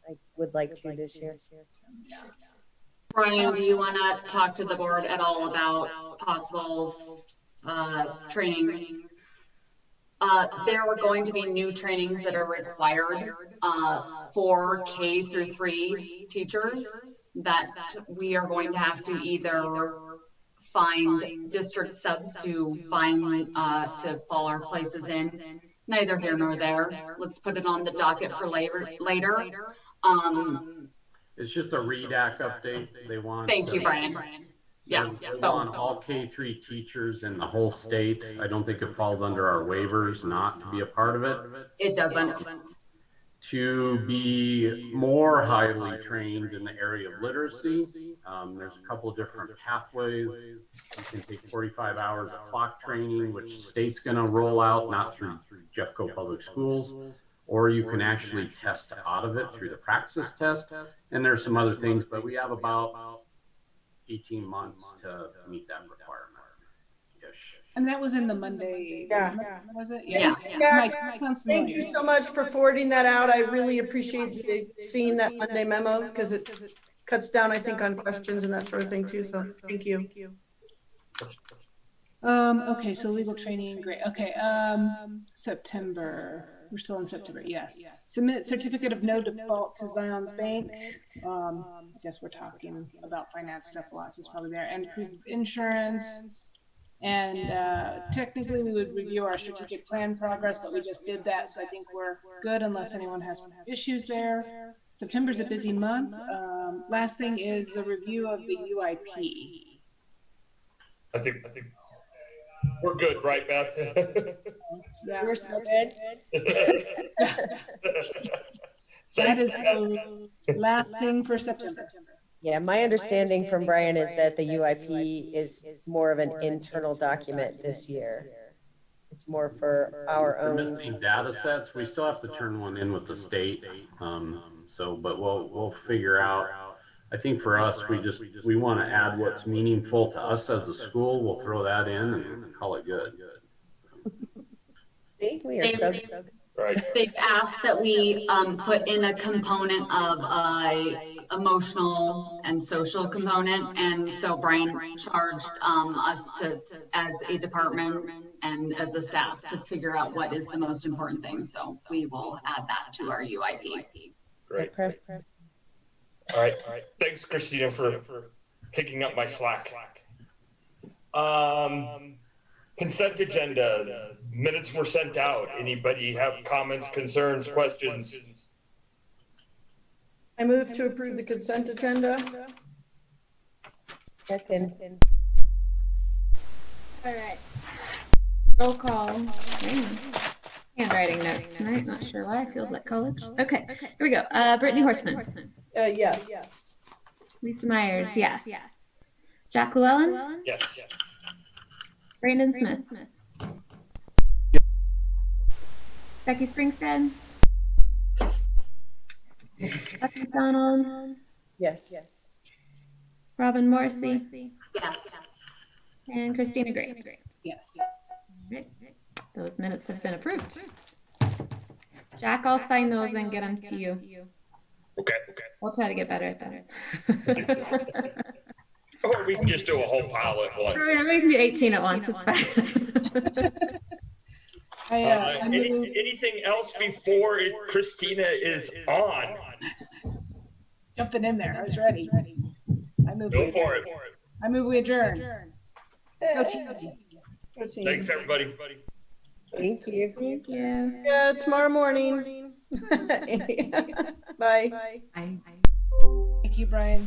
I would like to this year. Brian, do you want to talk to the board at all about possible trainings? There are going to be new trainings that are required for K through 3 teachers that we are going to have to either find district subs to find to fall our places in. Neither here nor there. Let's put it on the docket for later. It's just a REDAC update. They want. Thank you, Brian. Yeah. They want all K-3 teachers in the whole state. I don't think it falls under our waivers not to be a part of it. It doesn't. To be more highly trained in the area of literacy, there's a couple of different pathways. You can take 45 hours of clock training, which state's going to roll out, not through Jeffco Public Schools, or you can actually test out of it through the praxis test. And there's some other things, but we have about 18 months to meet that requirement. And that was in the Monday. Yeah. Was it? Yeah. Yeah, thank you so much for forwarding that out. I really appreciate you seeing that Monday memo, because it cuts down, I think, on questions and that sort of thing too, so thank you. Okay, so legal training, great. Okay, September. We're still in September, yes. Submit certificate of no default to Zion's Bank. I guess we're talking about finance stuff a lot, so it's probably there. And proof of insurance. And technically we would review our strategic plan progress, but we just did that, so I think we're good unless anyone has issues there. September's a busy month. Last thing is the review of the UIP. I think we're good, right, Beth? Yeah, we're so good. That is the last thing for September. Yeah, my understanding from Brian is that the UIP is more of an internal document this year. It's more for our own. For missing data sets, we still have to turn one in with the state. But we'll figure out. I think for us, we want to add what's meaningful to us as a school. We'll throw that in and call it good. See, we are so good. Right. They've asked that we put in a component of emotional and social component. And so Brian charged us to, as a department and as a staff, to figure out what is the most important thing. So we will add that to our UIP. Great. All right. Thanks, Christina, for picking up my slack. Consent agenda. Minutes were sent out. Anybody have comments, concerns, questions? I move to approve the consent agenda. Second. All right. Roll call. Man. Handwriting notes tonight. Not sure why. Feels like college. Okay. Here we go. Brittany Horseman. Yes. Lisa Myers. Yes. Jack Llewellyn. Yes. Brandon Smith. Becky Springstead. Beth McDonald. Yes. Robin Morrissey. Yes. And Christina Gray. Yes. Right. Those minutes have been approved. Jack, I'll sign those and get them to you. Okay. We'll try to get better at that. Or we can just do a whole pile at once. Yeah, we can do 18 at once. It's fine. Anything else before Christina is on? Jumping in there. I was ready. I move. Go for it. I move we adjourn. Go team. Thanks, everybody. Thank you. Thank you. Yeah, tomorrow morning. Bye. Bye. Thank you, Brian.